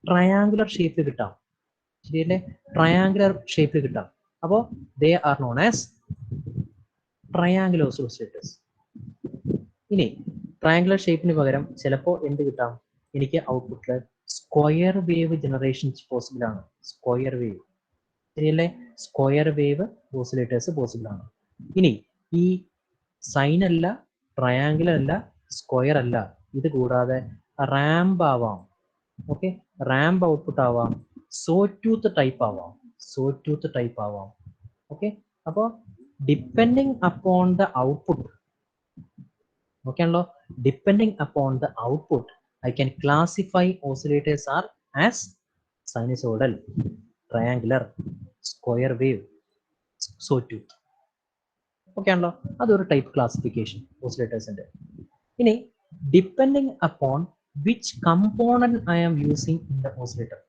ട്രയാങ്കുലർ ഷേപ്പിൽ കിട്ടാം. ശരിയല്ലേ, ട്രയാങ്കുലർ ഷേപ്പിൽ കിട്ടാം. അപ്പോൾ they are known as triangular oscillators. ഇനി ട്രയാങ്കുലർ ഷേപ്പിന് പകരം ചിലപ്പോൾ എന്ത് കിട്ടാം, എനിക്ക് ഔട്ട്പുട്ടിൽ സ്ക്വയർ വേവ് ജനറേഷൻസ് പോസിബിൾ ആണ്. സ്ക്വയർ വേവ്, ശരിയല്ലേ, സ്ക്വയർ വേവ് ഓസിലേറ്റേഴ്സ് പോസിബിൾ ആണ്. ഇനി ഈ സൈൻ അല്ല, ട്രയാങ്കുലർ അല്ല, സ്ക്വയർ അല്ല, ഇത് കൂടാതെ റാമ്പ് ആവാം. ഓക്കെ, റാമ്പ് ഔട്ട്പുട്ട് ആവാം, സോ ടൂത്ത് ടൈപ്പ് ആവാം, സോ ടൂത്ത് ടൈപ്പ് ആവാം. ഓക്കെ, അപ്പോൾ depending upon the output, okay ആണല്ലോ, depending upon the output I can classify oscillators are as sinusoidal, triangular, square wave, sawtooth. Okay ആണല്ലോ, അതൊരു type classification ഓസിലേറ്റേഴ്സിന്റെ. ഇനി depending upon which component I am using in the oscillator,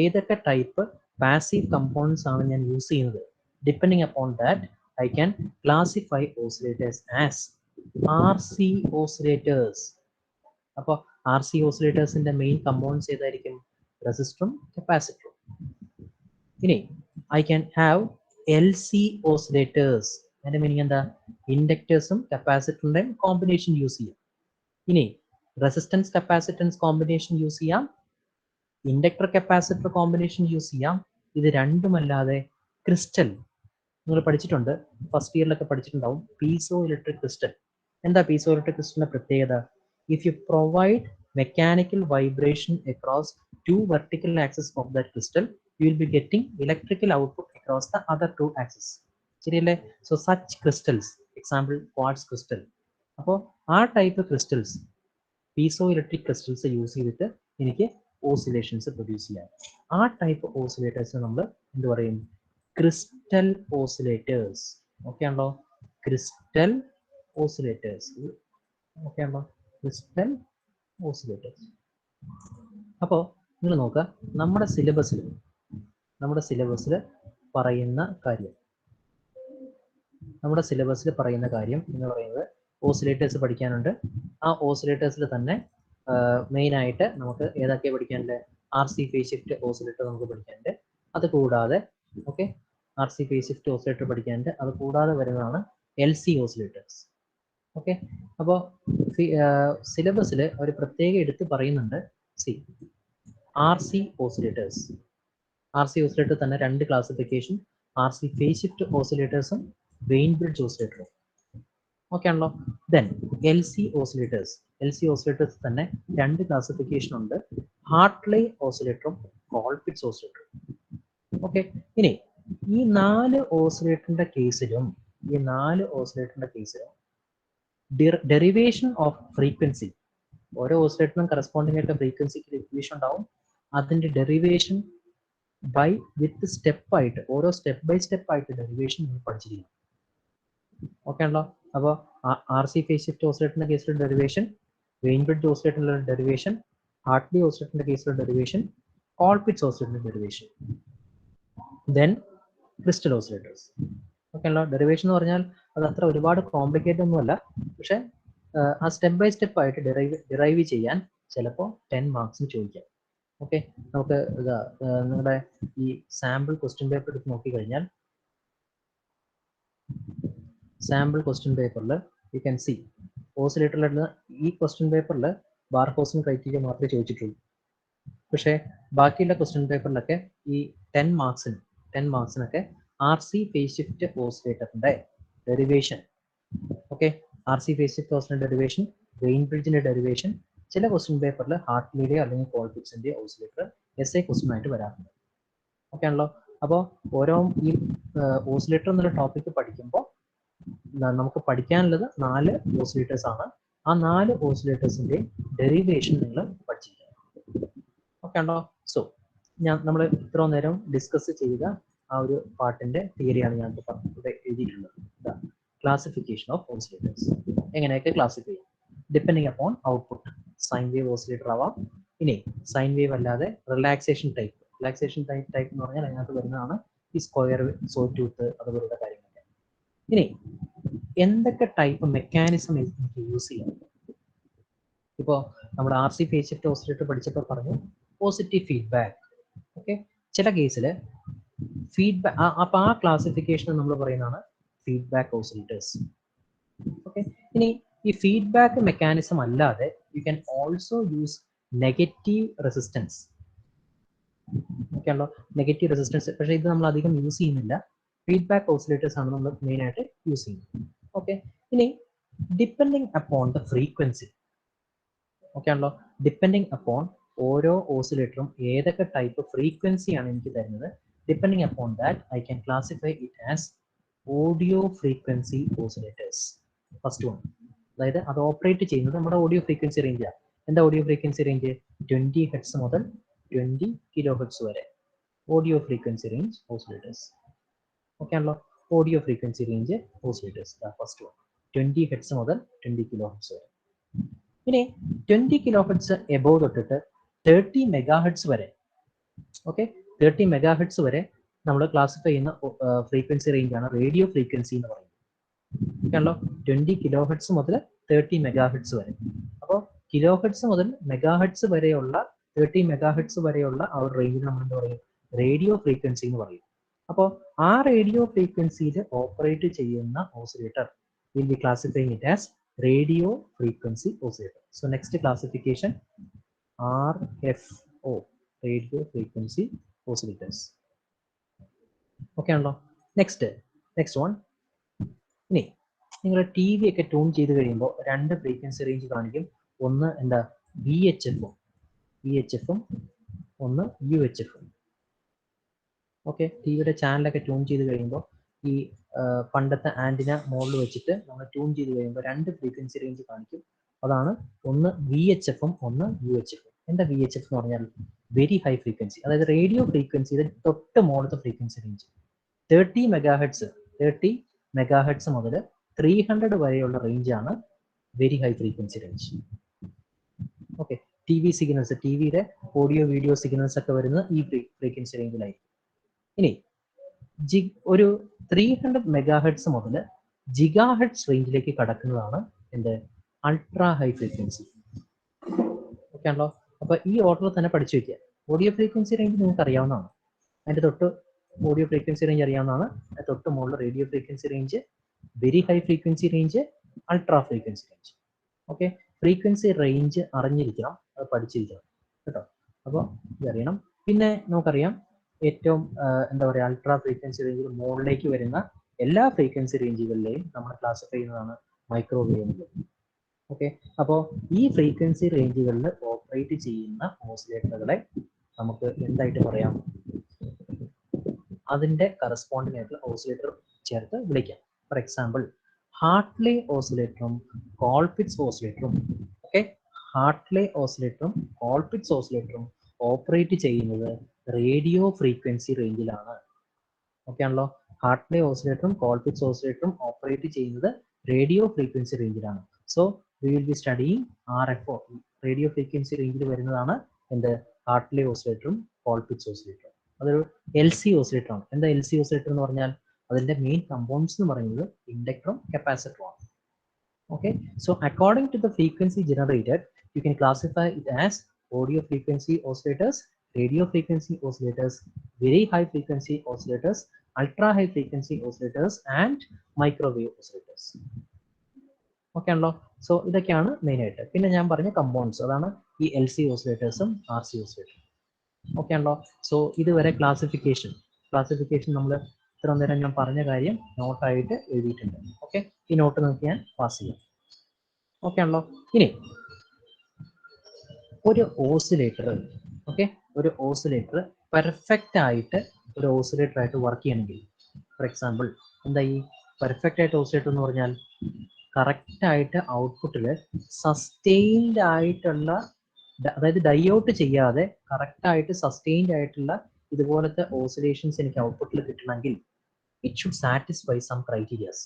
ഏതൊക്കെ type passive components ആണ് ഞാൻ use ചെയ്യുന്നത്, depending upon that I can classify oscillators as RC oscillators. അപ്പോൾ R C ഓസിലേറ്റേഴ്സിന്റെ മെയിൻ കമ്പോണൻസ് ഏതായിരിക്കും, റെസിസ്റ്ററും കപ്പാസിറ്ററും. ഇനി I can have LC oscillators. അതിന്റെ മീനിങ് എന്താ, ഇൻഡക്ടേഴ്സും കപ്പാസിറ്ററിന്റെയും കോമ്പിനേഷൻ യൂസ് ചെയ്യാം. ഇനി റെസിസ്റ്റൻസ് കപ്പാസിറ്റൻസ് കോമ്പിനേഷൻ യൂസ് ചെയ്യാം, ഇൻഡക്ടർ കപ്പാസിറ്റർ കോമ്പിനേഷൻ യൂസ് ചെയ്യാം. ഇത് രണ്ടുമല്ലാതെ ക്രിസ്റ്റൽ, നിങ്ങൾ പഠിച്ചിട്ടുണ്ട്, ഫസ്റ്റ് ഇയറിലൊക്കെ പഠിച്ചിട്ടുണ്ടാവും, പീസോ ഇലക്ട്രിക് ക്രിസ്റ്റൽ. എന്താ പീസോ ഇലക്ട്രിക് ക്രിസ്റ്റലിന്റെ പ്രത്യേകത? If you provide mechanical vibration across two vertical axes of that crystal, you will be getting electrical output across the other two axes. ശരിയല്ലേ? So such crystals, example quartz crystal. അപ്പോൾ ആ type crystals, piezo electric crystals use ചെയ്തിട്ട് എനിക്ക് oscillations produce ചെയ്യാം. ആ type oscillators നമ്മൾ എന്ത് പറയും, ക്രിസ്റ്റൽ ഓസിലേറ്റേഴ്സ്. ഓക്കെ ആണല്ലോ, ക്രിസ്റ്റൽ ഓസിലേറ്റേഴ്സ്. ഓക്കെ ആണല്ലോ, ക്രിസ്റ്റൽ ഓസിലേറ്റേഴ്സ്. അപ്പോൾ നിങ്ങൾ നോക്കുക, നമ്മുടെ സിലബസിൽ പറയുന്ന കാര്യം, എന്ന് പറയുന്നത് ഓസിലേറ്റേഴ്സ് പഠിക്കാനുണ്ട്. ആ ഓസിലേറ്റേഴ്സിൽ തന്നെ മെയിൻ ആയിട്ട് നമുക്ക് ഏതൊക്കെ പഠിക്കാനുണ്ട്, RC ഫേസ് ഷിഫ്റ്റ് ഓസിലേറ്റർ നമുക്ക് പഠിക്കാനുണ്ട്. അത് കൂടാതെ okay, RC phase shift oscillator പഠിക്കാനുണ്ട്. അത് കൂടാതെ വരുന്നതാണ് LC ഓസിലേറ്റേഴ്സ്. ഓക്കെ, അപ്പോൾ സിലബസിൽ ഒരു പ്രത്യേക എടുത്ത് പറയുന്നുണ്ട്, RC ഓസിലേറ്റേഴ്സ്. RC ഓസിലേറ്റർ തന്നെ രണ്ട് ക്ലാസിഫിക്കേഷൻ, RC ഫേസ് ഷിഫ്റ്റ് ഓസിലേറ്റേഴ്സും വെയിൻ ബ്രിഡ്ജ് ഓസിലേറ്ററും. ഓക്കെ ആണല്ലോ. ദെൻ LC ഓസിലേറ്റേഴ്സ് തന്നെ രണ്ട് ക്ലാസിഫിക്കേഷൻ ഉണ്ട്, ഹാർട്ട്ലി ഓസിലേറ്ററും കോൾപിറ്റ്സ് ഓസിലേറ്ററും. ഓക്കെ, ഇനി ഈ നാല് ഓസിലേറ്ററിന്റെ കേസിലും ഡെറിവേഷൻ ഓഫ് ഫ്രീക്വൻസി, ഓരോ ഓസിലേറ്ററിനും കറസ്പോണ്ടിങ് ആയിട്ട് ഫ്രീക്വൻസിക്ക് ഡെറിവേഷൻ ഉണ്ടാവും. അതിന്റെ ഡെറിവേഷൻ വിത്ത് സ്റ്റെപ്പ് ആയിട്ട്, ഓരോ സ്റ്റെപ്പ് ബൈ സ്റ്റെപ്പ് ആയിട്ട് ഡെറിവേഷൻ നിങ്ങൾ പഠിച്ചിരിക്കണം. ഓക്കെ ആണല്ലോ. അപ്പോൾ RC ഫേസ് ഷിഫ്റ്റ് ഓസിലേറ്ററിന്റെ കേസിൽ ഡെറിവേഷൻ, വെയിൻ ബ്രിഡ്ജ് ഓസിലേറ്ററിന്റെ ഡെറിവേഷൻ, ഹാർട്ട്ലി ഓസിലേറ്ററിന്റെ കേസിൽ ഡെറിവേഷൻ, കോൾപിറ്റ്സ് ഓസിലേറ്ററിന്റെ derivation, then crystal oscillators. Okay ആണല്ലോ. ഡെറിവേഷൻ എന്ന് പറഞ്ഞാൽ അത് അത്ര ഒരുപാട് കോംപ്ലിക്കേറ്റഡ് ഒന്നുമല്ല, പക്ഷെ ആ സ്റ്റെപ്പ് ബൈ സ്റ്റെപ്പ് ആയിട്ട് ഡിറൈവ് ചെയ്യാൻ ചിലപ്പോൾ 10 മാർക്സിന് ചോദിക്കാം. ഓക്കെ, നമുക്ക് നിങ്ങളുടെ ഈ സാമ്പിൾ ക്വസ്റ്റ്യൻ പേപ്പർ എടുത്ത് നോക്കിക്കഴിഞ്ഞാൽ, സാമ്പിൾ ക്വസ്റ്റ്യൻ പേപ്പറിൽ യു ക്യാൻ സി ഓസിലേറ്ററിലുള്ള ഈ ക്വസ്റ്റ്യൻ പേപ്പറിൽ ബാർകോസിൻ ക്രൈറ്റീരിയ മാത്രമേ ചോദിച്ചിട്ടുള്ളൂ. പക്ഷേ ബാക്കിയുള്ള ക്വസ്റ്റ്യൻ പേപ്പറിലൊക്കെ ഈ 10 മാർക്സിനൊക്കെ RC ഫേസ് ഷിഫ്റ്റ് ഓസിലേറ്ററിന്റെ derivation, okay, RC phase shift oscillator derivation, Wien ബ്രിഡ്ജിന്റെ ഡെറിവേഷൻ ചില ക്വസ്റ്റ്യൻ പേപ്പറിൽ ഹാർട്ട്ലിയുടെ അല്ലെങ്കിൽ കോൾപിറ്റ്സിന്റെ ഓസിലേറ്റർ എസ്എ ക്വസ്റ്റ്യൻ ആയിട്ട് വരാറുണ്ട്. ഓക്കെ ആണല്ലോ. അപ്പോൾ ഓരോ ഈ ഓസിലേറ്റർ എന്നുള്ള ടോപ്പിക്ക് പഠിക്കുമ്പോൾ നമുക്ക് പഠിക്കാനുള്ളത് 4 ഓസിലേറ്റേഴ്സ് ആണ്. ആ 4 ഓസിലേറ്റേഴ്സിന്റെ ഡെറിവേഷൻ നിങ്ങൾ പഠിച്ചിരിക്കണം. ഓക്കെ ആണല്ലോ. സോ നമ്മൾ ഇത്രയും നേരം ഡിസ്കസ് ചെയ്ത ആ ഒരു പാർട്ടിന്റെ തിയറിയാണ് ഞാൻ ഇവിടെ എഴുതിയിട്ടുള്ളത്. ക്ലാസിഫിക്കേഷൻ ഓഫ് ഓസിലേറ്റേഴ്സ് എങ്ങനെയൊക്കെ ക്ലാസിഫൈ ചെയ്യാം depending upon output. Sine wave oscillator ആവാം. ഇനി സൈൻ വേവ് അല്ലാതെ റിലാക്സേഷൻ ടൈപ്പ് എന്ന് പറഞ്ഞാൽ അതിനകത്ത് വരുന്നതാണ് ഈ സ്ക്വയർ സോ ടൂത്ത് അതുപോലുള്ള കാര്യങ്ങളൊക്കെ. ഇനി എന്തൊക്കെ ടൈപ്പ് മെക്കാനിസം എനിക്ക് യൂസ് ചെയ്യാം? ഇപ്പോൾ നമ്മൾ RC ഫേസ് ഷിഫ്റ്റ് ഓസിലേറ്റർ പഠിച്ചപ്പോൾ പറഞ്ഞു പോസിറ്റീവ് ഫീഡ്ബാക്ക്. ഓക്കെ, ചില കേസിൽ ഫീഡ്ബാക്ക്, അപ്പോൾ ആ ക്ലാസിഫിക്കേഷൻ നമ്മൾ പറയുന്നതാണ് ഫീഡ്ബാക്ക് ഓസിലേറ്റേഴ്സ്. ഓക്കെ, ഇനി ഈ ഫീഡ്ബാക്ക് മെക്കാനിസം അല്ലാതെ you can also use negative resistance. Okay ആണല്ലോ, നെഗറ്റീവ് റെസിസ്റ്റൻസ്. പക്ഷേ ഇത് നമ്മൾ അധികം യൂസ് ചെയ്യുന്നില്ല. ഫീഡ്ബാക്ക് ഓസിലേറ്റേഴ്സ് ആണ് നമ്മൾ മെയിൻ ആയിട്ട് യൂസ് ചെയ്യുന്നത്. ഓക്കെ, ഇനി depending upon the frequency. Okay ആണല്ലോ, ഡിപ്പെൻഡിങ് അപ്പോൺ ഓരോ ഓസിലേറ്ററും ഏതൊക്കെ ടൈപ്പ് ഫ്രീക്വൻസിയാണ് എനിക്ക് തരുന്നത്, depending upon that I can classify it as audio frequency oscillators. First one, അതായത് അത് ഓപ്പറേറ്റ് ചെയ്യുന്നത് നമ്മുടെ ഓഡിയോ ഫ്രീക്വൻസി റേഞ്ചാണ്. എന്താ ഓഡിയോ ഫ്രീക്വൻസി റേഞ്ച്? 20 ഹെർട്സ് മുതൽ 20 കിലോ ഹെർട്സ് വരെ audio frequency range oscillators. Okay ആണല്ലോ, audio frequency range oscillators first one 20 hertz മുതൽ 20 kilohertz വരെ. ഇനി 20 കിലോ ഹെർട്സ് എബോവ് തൊട്ടിട്ട് 30 മെഗാ ഹെർട്സ് വരെ. ഓക്കെ, 30 മെഗാ ഹെർട്സ് വരെ നമ്മൾ ക്ലാസിഫൈ ചെയ്യുന്ന ഫ്രീക്വൻസി റേഞ്ചാണ് റേഡിയോ ഫ്രീക്വൻസി എന്ന് പറയുന്നത്. ഓക്കെയാണല്ലോ, 20 കിലോ ഹെർട്സ് മുതൽ 30 മെഗാ ഹെർട്സ് വരെ. അപ്പോൾ കിലോ ഹെർട്സ് മുതൽ മെഗാ ഹെർട്സ് വരെയുള്ള 30 മെഗാ ഹെർട്സ് വരെയുള്ള ആ ഒരു റേഞ്ചിന് നമ്മൾ എന്താ പറയും? റേഡിയോ ഫ്രീക്വൻസി എന്ന് പറയും. അപ്പോൾ ആ റേഡിയോ ഫ്രീക്വൻസിയിൽ ഓപ്പറേറ്റ് ചെയ്യുന്ന oscillator will be classifying it as radio frequency oscillator. So next classification RFO, radio frequency oscillators. Okay ആണല്ലോ. നെക്സ്റ്റ് വൺ, ഇനി നിങ്ങൾ TV ഒക്കെ ട്യൂൺ ചെയ്ത് കഴിയുമ്പോൾ 2 ഫ്രീക്വൻസി റേഞ്ച് കാണിക്കും. ഒന്ന് എന്താ? VHF-ഉം ഒന്ന് UHF-ഉം. ഓക്കെ, ടിവിയുടെ ചാനലൊക്കെ ട്യൂൺ ചെയ്ത് കഴിയുമ്പോൾ ഈ പണ്ടത്തെ ആന്റിന മോളിൽ വെച്ചിട്ട് നമ്മൾ ട്യൂൺ ചെയ്ത് കഴിയുമ്പോൾ 2 ഫ്രീക്വൻസി റേഞ്ച് കാണിക്കും. അതാണ് ഒന്ന് VHF-ഉം ഒന്ന് UHF-ഉം. എന്താ VHF എന്ന് പറഞ്ഞാൽ? വെരി ഹൈ ഫ്രീക്വൻസി, അതായത് റേഡിയോ ഫ്രീക്വൻസിയുടെ തൊട്ട് മുകളിലത്തെ ഫ്രീക്വൻസി റേഞ്ച് 30 മെഗാഹെർട്സ് മുതൽ 300 വരെയുള്ള റേഞ്ചാണ് very high frequency range. Okay, TV signals, ടിവിയുടെ ഓഡിയോ വീഡിയോ സിഗ്നൽസ് ഒക്കെ വരുന്നത് ഈ ഫ്രീക്വൻസി റേഞ്ചിലായിരിക്കും. ഇനി ഒരു 300 മെഗാഹെർട്സ് മുതൽ ജിഗാഹെർട്സ് റേഞ്ചിലേക്ക് കടക്കുന്നതാണ് എന്ത്? Ultra high frequency. ഓക്കെ ആണല്ലോ. അപ്പൊ ഈ ഓർഡറിൽ തന്നെ പഠിച്ചു വയ്ക്കുക. ഓഡിയോ ഫ്രീക്വൻസി റേഞ്ച് നിങ്ങൾക്ക് അറിയാവുന്നതാണ്. അതിന്റെ തൊട്ട് ഓഡിയോ ഫ്രീക്വൻസി റേഞ്ച് അറിയാവുന്നതാണ്. തൊട്ട് മുകളിൽ radio frequency range, very high frequency range, ultra frequency range. Okay, frequency range അറിഞ്ഞിരിക്കണം, അത് പഠിച്ചിരിക്കണം കേട്ടോ. അപ്പോൾ ഇതറിയണം. പിന്നെ നമുക്കറിയാം ഏറ്റവും എന്താ പറയുക, അൾട്രാ ഫ്രീക്വൻസി റേഞ്ചിൽ മുകളിലേക്ക് വരുന്ന എല്ലാ ഫ്രീക്വൻസി റേഞ്ചുകളിലെയും നമ്മൾ ക്ലാസിഫൈ ചെയ്യുന്നതാണ് മൈക്രോവേവ്. ഓക്കെ, അപ്പോൾ ഈ ഫ്രീക്വൻസി റേഞ്ചുകളിൽ ഓപ്പറേറ്റ് ചെയ്യുന്ന ഓസിലേറ്ററുകളെ നമുക്ക് എന്തായിട്ട് പറയാം? അതിന്റെ കറസ്പോണ്ടിങ് ആയിട്ടുള്ള ഓസിലേറ്റർ ചേർത്ത് വിളിക്കാം. ഫോർ എക്സാമ്പിൾ ഹാർട്ട്ലി ഓസിലേറ്ററും കോൾപിറ്റ്സ് ഓസിലേറ്ററും. ഓക്കെ, ഹാർട്ട്ലി ഓസിലേറ്ററും കോൾപിറ്റ്സ് ഓസിലേറ്ററും ഓപ്പറേറ്റ് ചെയ്യുന്നത് റേഡിയോ ഫ്രീക്വൻസി റേഞ്ചിലാണ്. ഓക്കെ ആണല്ലോ, ഹാർട്ട്ലി ഓസിലേറ്ററും കോൾപിറ്റ്സ് ഓസിലേറ്ററും ഓപ്പറേറ്റ് ചെയ്യുന്നത് റേഡിയോ ഫ്രീക്വൻസി റേഞ്ചിലാണ്. So we will be studying RFO, radio frequency റേഞ്ചിൽ വരുന്നതാണ് എന്ത്? ഹാർട്ട്ലി ഓസിലേറ്ററും കോൾപിറ്റ്സ് ഓസിലേറ്ററും. അതൊരു LC ഓസിലേറ്റർ ആണ്. എന്താ LC ഓസിലേറ്റർ എന്ന് പറഞ്ഞാൽ? അതിന്റെ മെയിൻ കമ്പോണൻസ് എന്ന് പറയുന്നത് ഇൻഡക്ടറും കപ്പാസിറ്ററും ആണ്. Okay, so according to the frequency generated you can classify it as audio frequency oscillators, radio frequency oscillators, very high frequency oscillators, ultra high frequency oscillators and microwave oscillators. Okay ആണല്ലോ. So ഇതൊക്കെയാണ് main ആയിട്ട്. പിന്നെ ഞാൻ പറഞ്ഞ components, അതാണ് ഈ LC ഓസിലേറ്റേഴ്സും RC ഓസിലേറ്ററും. Okay ആണല്ലോ. So ഇതുവരെ ക്ലാസിഫിക്കേഷൻ നമ്മൾ ഇത്ര നേരം ഞാൻ പറഞ്ഞ കാര്യം നോട്ടായിട്ട് എഴുതിയിട്ടുണ്ട്. ഓക്കെ, ഈ നോട്ട് നിങ്ങൾക്ക് ഞാൻ പാസ് ചെയ്യാം. ഓക്കെ ആണല്ലോ. ഇനി ഒരു ഓസിലേറ്റർ, ഓക്കെ, ഒരു ഓസിലേറ്റർ പെർഫെക്റ്റ് ആയിട്ട് ഒരു ഓസിലേറ്റർ ആയിട്ട് വർക്ക് ചെയ്യണമെങ്കിൽ, ഫോർ എക്സാമ്പിൾ എന്താ ഈ പെർഫെക്റ്റ് ആയിട്ട് ഓസിലേറ്റർ എന്ന് പറഞ്ഞാൽ കറക്റ്റ് ആയിട്ട് ഔട്ട്പുട്ടിൽ സസ്റ്റെയിൻഡ് ആയിട്ടുള്ള, അതായത് ഡൈ ഔട്ട് ചെയ്യാതെ കറക്റ്റ് ആയിട്ട് സസ്റ്റെയിൻഡ് ആയിട്ടുള്ള ഇതുപോലത്തെ ഓസിലേഷൻസ് എനിക്ക് ഔട്ട്പുട്ടിൽ കിട്ടണമെങ്കിൽ it should satisfy some criterias.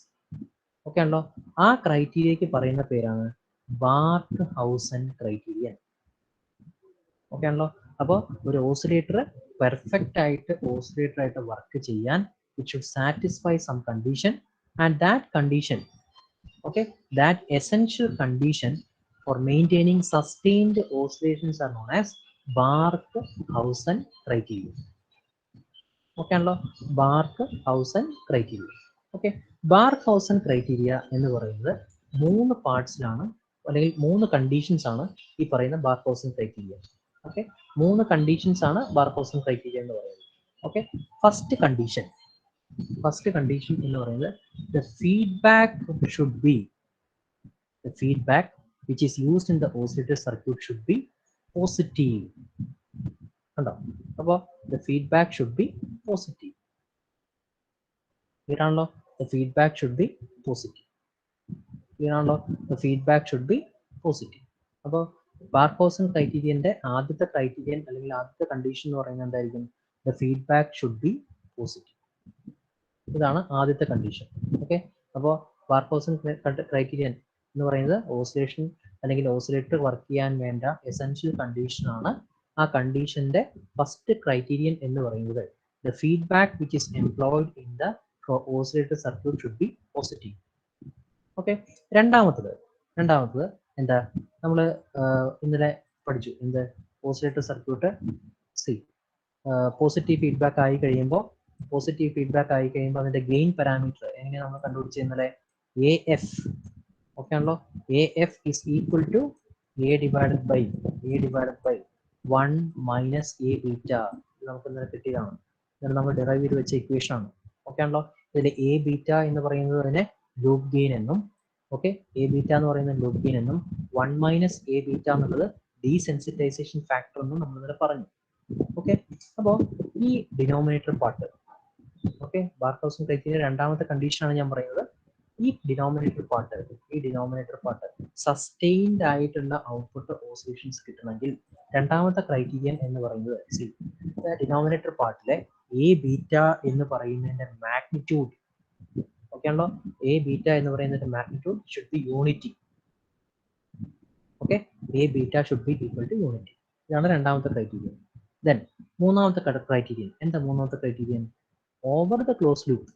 Okay ആണല്ലോ. ആ ക്രൈറ്റീരിയക്ക് പറയുന്ന പേരാണ് ബാർക്ക് ഹൗസൻ ക്രൈറ്റീരിയൻ. ഓക്കെ ആണല്ലോ. അപ്പോൾ ഒരു ഓസിലേറ്റർ പെർഫെക്റ്റ് ആയിട്ട് ഓസിലേറ്റർ ആയിട്ട് വർക്ക് ചെയ്യാൻ it should satisfy some condition, and that condition, okay, that essential condition for maintaining sustained oscillations are known as Barkhausen criteria. Okay ആണല്ലോ, Barkhausen criteria. Okay, Barkhausen criteria എന്ന് പറയുന്നത് 3 പാർട്സിലാണ്, അല്ലെങ്കിൽ 3 conditions ആണ് ഈ പറയുന്ന Barkhausen criteria. ഓക്കെ, 3 കണ്ടീഷൻസ് ആണ് Barkhausen criteria എന്ന് പറയുന്നത്. ഓക്കെ, ഫസ്റ്റ് കണ്ടീഷൻ എന്ന് പറയുന്നത് the feedback should be, the feedback which is used in the oscillator circuit should be positive. കണ്ടോ? അപ്പോൾ the feedback should be positive. Clear ആണല്ലോ? The feedback should be positive. Clear ആണല്ലോ? The feedback should be positive. അപ്പോൾ ബാർഖൗസൻ ക്രൈറ്റീരിയന്റെ ആദ്യത്തെ criterion അല്ലെങ്കിൽ ആദ്യത്തെ condition എന്ന് പറയുന്നത് എന്തായിരിക്കും? The feedback should be positive. ഇതാണ് ആദ്യത്തെ കണ്ടീഷൻ. ഓക്കെ, അപ്പോൾ ബാർഖൗസൻ ക്രൈറ്റീരിയൻ എന്ന് പറയുന്നത് ഓസിലേഷൻ അല്ലെങ്കിൽ ഓസിലേറ്റർ വർക്ക് ചെയ്യാൻ വേണ്ട എസെൻഷ്യൽ കണ്ടീഷൻ ആണ്. ആ കണ്ടീഷന്റെ ഫസ്റ്റ് ക്രൈറ്റീരിയൻ എന്ന് പറയുന്നത് the feedback which is employed in the oscillator circuit should be positive. ഓക്കെ, രണ്ടാമത്തത് എന്താ, നമ്മൾ ഇന്നലെ പഠിച്ചു എന്ത്, ഓസിലേറ്റർ സർക്യൂട്ട് സി പോസിറ്റീവ് ഫീഡ്ബാക്ക് ആയി കഴിയുമ്പോൾ അതിന്റെ ഗെയിൻ പാരാമീറ്റർ എങ്ങനെയാണ് നമ്മൾ കണ്ടുപിടിച്ച് ഇന്നലെ, എ എഫ്. ഓക്കെ ആണല്ലോ, A F is equal to A divided by 1 minus A beta. ഇത് നമുക്ക് ഇന്നലെ കിട്ടിയതാണ്, ഇന്നലെ നമ്മൾ ഡിറൈവ് ചെയ്ത് വെച്ച ഇക്വേഷൻ ആണ്. ഓക്കെ ആണല്ലോ, ഇതിൽ എ ബീറ്റ എന്ന് പറയുന്നത് അതിനെ ലൂപ്പ് ഗെയിൻ എന്നും, ഓക്കെ, എ ബീറ്റ എന്ന് പറയുന്നത് ലൂപ്പ് ഗെയിൻ എന്നും 1 മൈനസ് എ ബീറ്റ എന്നുള്ളത് ഡീസെൻസിറ്റൈസേഷൻ ഫാക്ടർ എന്നും നമ്മൾ ഇന്നലെ പറഞ്ഞു. ഓക്കെ, അപ്പോൾ ഈ ഡിനോമിനേറ്റർ പാർട്ട്, ഓക്കെ, ബാർഖൗസൻ ക്രൈറ്റീരിയ രണ്ടാമത്തെ കണ്ടീഷനാണ് ഞാൻ പറയുന്നത്. ഈ ഡിനോമിനേറ്റർ പാർട്ട് സസ്റ്റെയിൻഡ് ആയിട്ടുള്ള ഔട്ട്പുട്ട് ഓസിലേഷൻസ് കിട്ടണമെങ്കിൽ രണ്ടാമത്തെ ക്രൈറ്റീരിയൻ എന്ന് പറയുന്നത് ഡിനോമിനേറ്റർ പാർട്ടിലെ എ ബീറ്റ എന്ന് പറയുന്നതിന്റെ മാഗ്നിറ്റ്യൂഡ്, ഓക്കെ ആണല്ലോ, എ ബീറ്റ എന്ന് പറയുന്നതിന്റെ magnitude should be unity. Okay, A beta should be equal to unity. ഇതാണ് രണ്ടാമത്തെ ക്രൈറ്റീരിയൻ. ദെൻ മൂന്നാമത്തെ ക്രൈറ്റീരിയൻ എന്താ? മൂന്നാമത്തെ criterion over the close loop.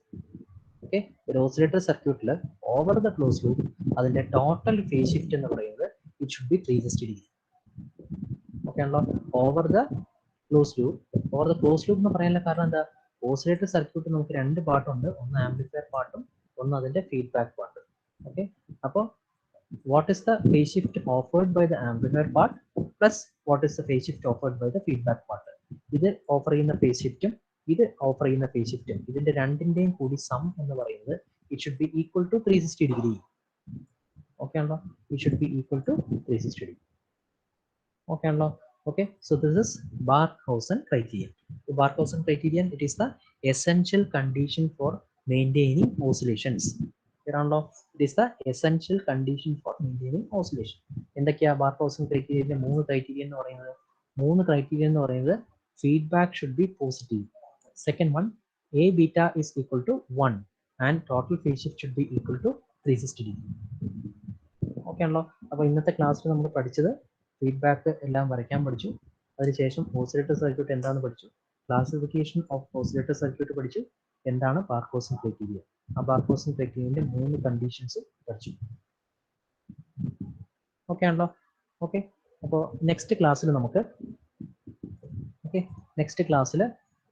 Okay, ഒരു ഓസിലേറ്റർ സർക്യൂട്ടിൽ ഓവർ ദ ക്ലോസ് ലൂപ്പ് അതിന്റെ ടോട്ടൽ ഫേസ് ഷിഫ്റ്റ് എന്ന് പറയുന്നത് it should be 360 degree. Okay ആണല്ലോ, ഓവർ ദ ക്ലോസ് ലൂപ്പ് എന്ന് പറയാനുള്ള കാരണം എന്താ? ഓസിലേറ്റർ സർക്യൂട്ട് നമുക്ക് 2 പാർട്ടുണ്ട്, ഒന്ന് ആംപ്ലിഫയർ പാർട്ടും ഒന്ന് അതിന്റെ ഫീഡ്ബാക്ക് പാർട്ടും. ഓക്കെ, അപ്പോൾ what is the phase shift offered by the amplifier part plus what is the phase shift offered by the feedback part. ഇത് ഓഫർ ചെയ്യുന്ന ഫേസ് ഷിഫ്റ്റും ഇതിന്റെ രണ്ടിന്റെയും കൂടി സം എന്ന് പറയുന്നത് it should be equal to 360 degree. Okay ആണല്ലോ, it should be equal to 360 degree. Okay ആണല്ലോ. Okay, so this is Barkhausen criterion. The Barkhausen criterion, it is the essential condition for maintaining oscillations. It is the essential condition for maintaining oscillation. എന്തൊക്കെയാ ബാർഖൗസൻ ക്രൈറ്റീരിയന്റെ 3 criteria എന്ന് പറയുന്നത്? 3 criteria എന്ന് പറയുന്നത് feedback should be positive. Second one, a beta is equal to 1 and total phase shift should be equal to 360 degree. Okay ആണല്ലോ. അപ്പോൾ ഇന്നത്തെ ക്ലാസ്സിൽ നമ്മൾ പഠിച്ചത് ഫീഡ്ബാക്ക് എല്ലാം വരയ്ക്കാൻ പഠിച്ചു. അതിനുശേഷം ഓസിലേറ്റർ സർക്യൂട്ട് എന്താണെന്ന് പഠിച്ചു, ക്ലാസിഫിക്കേഷൻ ഓഫ് ഓസിലേറ്റർ സർക്യൂട്ട് പഠിച്ചു, എന്താണ് ബാർഖൗസൻ ക്രൈറ്റീരിയ, ആ ബാർഖൗസൻ ക്രൈറ്റീരിയന്റെ 3 കണ്ടീഷൻസ് പഠിച്ചു. ഓക്കെ ആണല്ലോ. ഓക്കെ, അപ്പോൾ നെക്സ്റ്റ് ക്ലാസ്സിൽ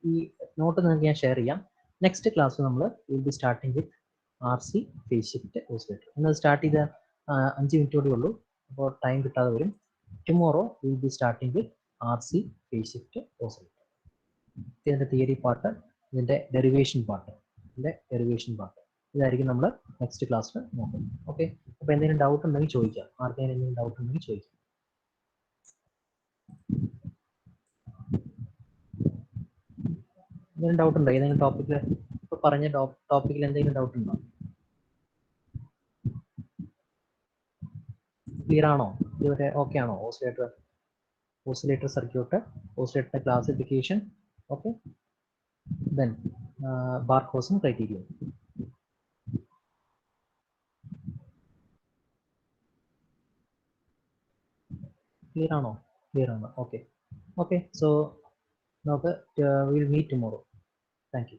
ഈ നോട്ട് നിങ്ങൾക്ക് ഞാൻ ഷെയർ ചെയ്യാം. നെക്സ്റ്റ് ക്ലാസ്സിൽ നമ്മൾ will be starting with RC phase shift oscillator. ഇന്നത് സ്റ്റാർട്ട് ചെയ്ത 5 മിനിറ്റ് കൂടി ഉള്ളൂ, അപ്പോൾ ടൈം കിട്ടാതെ വരും. Tomorrow will be starting with RC phase shift oscillator. ഇതിന്റെ തിയറി പാർട്ട്, ഇതിന്റെ ഡെറിവേഷൻ പാർട്ട്. ഇതായിരിക്കും നമ്മൾ നെക്സ്റ്റ് ക്ലാസ്സിൽ നോക്കുന്നത്. ഓക്കെ, അപ്പോൾ എന്തെങ്കിലും ഡൗട്ട് ഉണ്ടെങ്കിൽ ചോദിക്കാം. ആർക്കെങ്കിലും എന്തെങ്കിലും ഡൗട്ട് ഉണ്ടെങ്കിൽ ചോദിക്കാം. എന്തെങ്കിലും ഡൗട്ട് ഉണ്ടോ ഏതെങ്കിലും ടോപ്പിക്കിൽ? ഇപ്പോൾ പറഞ്ഞ ടോപ്പിക്കിൽ എന്തെങ്കിലും ഡൗട്ട് ഉണ്ടോ? ക്ലിയർ ആണോ? ഇതുവരെ ഓക്കെ ആണോ? Oscillator circuit, oscillator classification, okay, then ബാർകോസും ക്രൈറ്റീരിയയും. ക്ലിയർ ആണോ? ക്ലിയർ ആണ്. ഓക്കെ ഓക്കെ, സോ നമുക്ക് will meet tomorrow. Thank U.